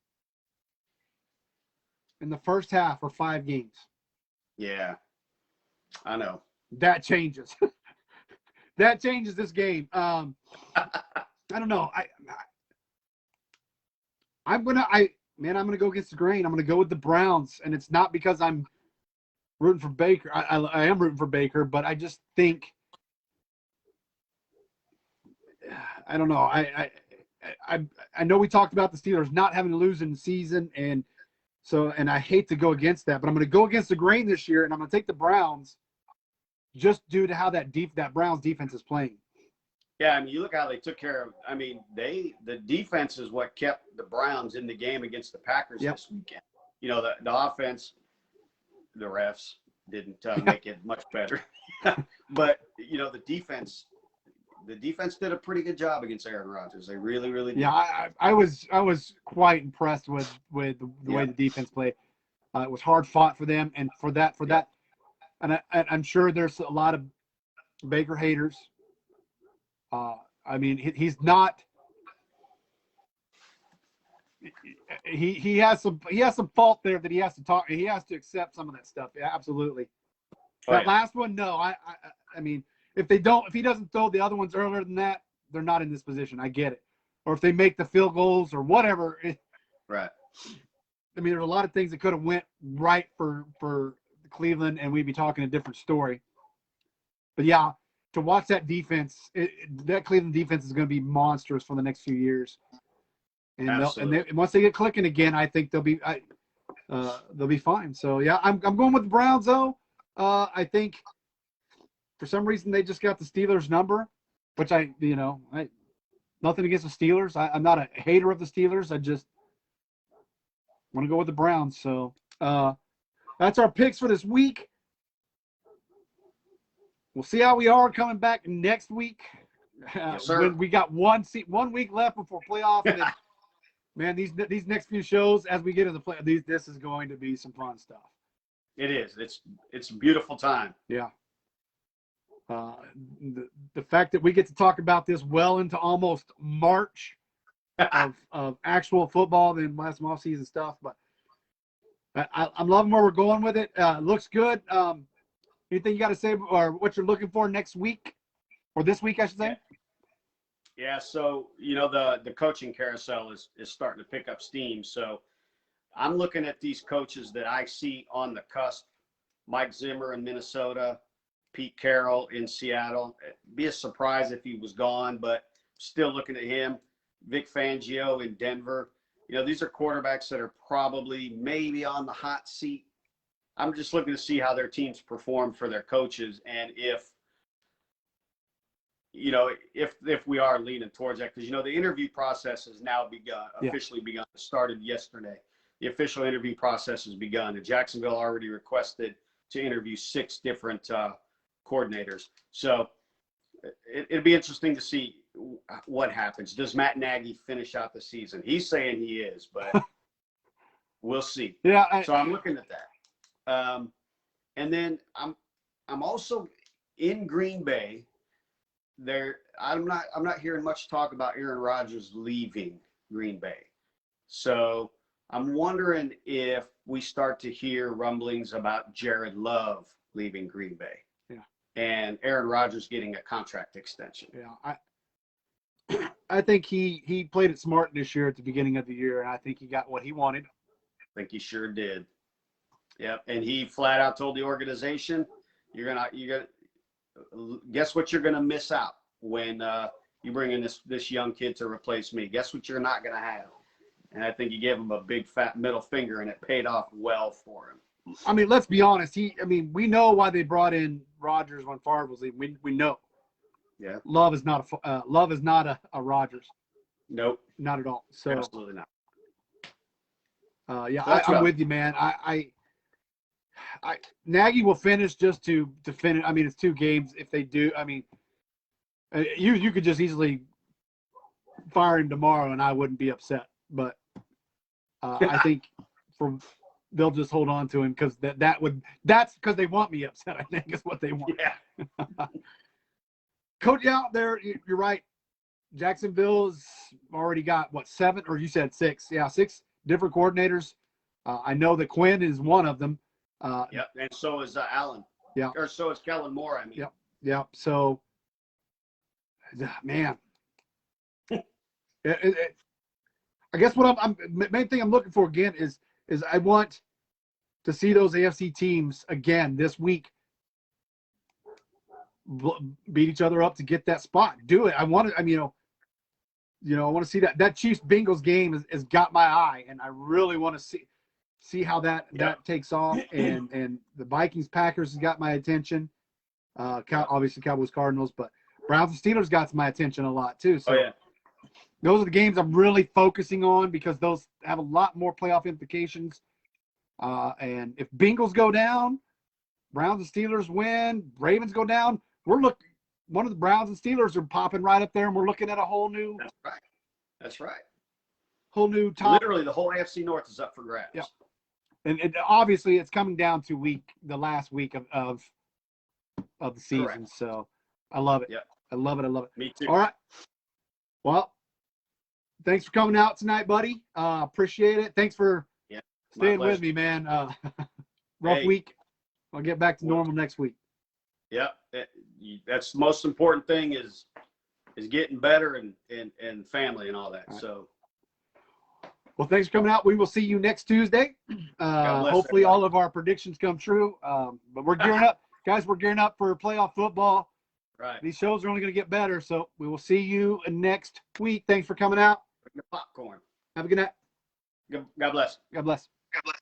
in the first half for 5 games. Yeah, I know. That changes. That changes this game. I don't know. man, I'm going to go against the grain. I'm going to go with the Browns, and it's not because I'm rooting for Baker. I am rooting for Baker, but I just think I don't know. I know we talked about the Steelers not having to lose in the season, and I hate to go against that, but I'm going to go against the grain this year, and I'm going to take the Browns just due to how that Browns defense is playing. Yeah, I mean, you look how they took care of. I mean, the defense is what kept the Browns in the game against the Packers this weekend. You know, the offense, the refs didn't make it much better, but you know, the defense did a pretty good job against Aaron Rodgers. They really, really did. Yeah, I was quite impressed with the way the defense played. It was hard fought for them, and for that, and I'm sure there's a lot of Baker haters. I mean, he's not. He has some fault there that he has to talk. He has to accept some of that stuff. Yeah, absolutely. Last one, no. I mean, if he doesn't throw the other ones earlier than that, they're not in this position. I get it. Or if they make the field goals or whatever. Right. I mean, there's a lot of things that could have went right for Cleveland, and we'd be talking a different story. But yeah, to watch that defense, that Cleveland defense is going to be monstrous for the next few years. And once they get clicking again, I think they'll be fine. So yeah, I'm going with the Browns though. I think for some reason they just got the Steelers number, which nothing against the Steelers. I'm not a hater of the Steelers. I just want to go with the Browns. So that's our picks for this week. We'll see how we are coming back next week. Yes, sir. We got 1 week left before playoffs. And then, man, these next few shows as we get into the play, this is going to be some fun stuff. It is. It's a beautiful time. Yeah. The fact that we get to talk about this well into almost March of actual football than last off-season stuff, but I'm loving where we're going with it. Looks good. Anything you got to say or what you're looking for next week or this week, I should say? Yeah. So, you know, the coaching carousel is starting to pick up steam. So I'm looking at these coaches that I see on the cusp. Mike Zimmer in Minnesota, Pete Carroll in Seattle. It'd be a surprise if he was gone, but still looking at him. Vic Fangio in Denver. You know, these are quarterbacks that are probably maybe on the hot seat. I'm just looking to see how their teams perform for their coaches, and if we are leaning towards that, because, you know, the interview process has now officially begun. It started yesterday. The official interview process has begun, and Jacksonville already requested to interview 6 different coordinators. So it'd be interesting to see what happens. Does Matt Nagy finish out the season? He's saying he is, but we'll see. Yeah. So I'm looking at that. And then I'm also in Green Bay. I'm not hearing much talk about Aaron Rodgers leaving Green Bay. So I'm wondering if we start to hear rumblings about Jared Love leaving Green Bay. Yeah. And Aaron Rodgers getting a contract extension. Yeah. I think he played it smart this year at the beginning of the year, and I think he got what he wanted. I think he sure did. Yep. And he flat out told the organization, you're gonna guess what you're gonna miss out when you bring in this young kid to replace me. Guess what you're not gonna have. And I think he gave him a big fat middle finger, and it paid off well for him. I mean, let's be honest. We know why they brought in Rodgers when Favre was leaving. We know. Yeah. Love is not a Rodgers. Nope. Not at all. So absolutely not. Yeah, So I'm with you, man. Nagy will finish just to finish. I mean, it's 2 games. If they do, I mean, you could just easily fire him tomorrow, and I wouldn't be upset. But I think they'll just hold on to him because that's because they want me upset. I think is what they want. Yeah. Coach out there, you're right. Jacksonville's already got 7, or you said 6? Yeah, 6 different coordinators. I know that Quinn is one of them. Yep, and so is Allen. Yeah, or so is Kellen Moore. I mean. Yep. So, man, I I guess what I'm main thing I'm looking for again is I want to see those AFC teams again this week beat each other up to get that spot. Do it. I want to. I mean, I want to see that Chiefs Bengals game has got my eye, and I really want to see how that takes off. And the Vikings Packers has got my attention. Obviously Cowboys Cardinals, but Browns and Steelers got my attention a lot too. So those are the games I'm really focusing on because those have a lot more playoff implications. And if Bengals go down, Browns and Steelers win, Ravens go down, one of the Browns and Steelers are popping right up there, and we're looking at a whole new. That's right. Whole new top. Literally, the whole AFC North is up for grabs. Yeah. And obviously, it's coming down to the last week of the season. Correct. So I love it. Yeah. I love it. Me too. All right. Well, thanks for coming out tonight, buddy. Appreciate it. Thanks for staying with me, man. Rough week. I'll get back to normal next week. Yeah, that's the most important thing is getting better and family and all that. Right. So, well, thanks for coming out. We will see you next Tuesday. Hopefully, all of our predictions come true. But we're gearing up, guys. We're gearing up for playoff football. Right. These shows are only going to get better. So we will see you next week. Thanks for coming out. Bring your popcorn. Have a good night. God bless. God bless. God bless.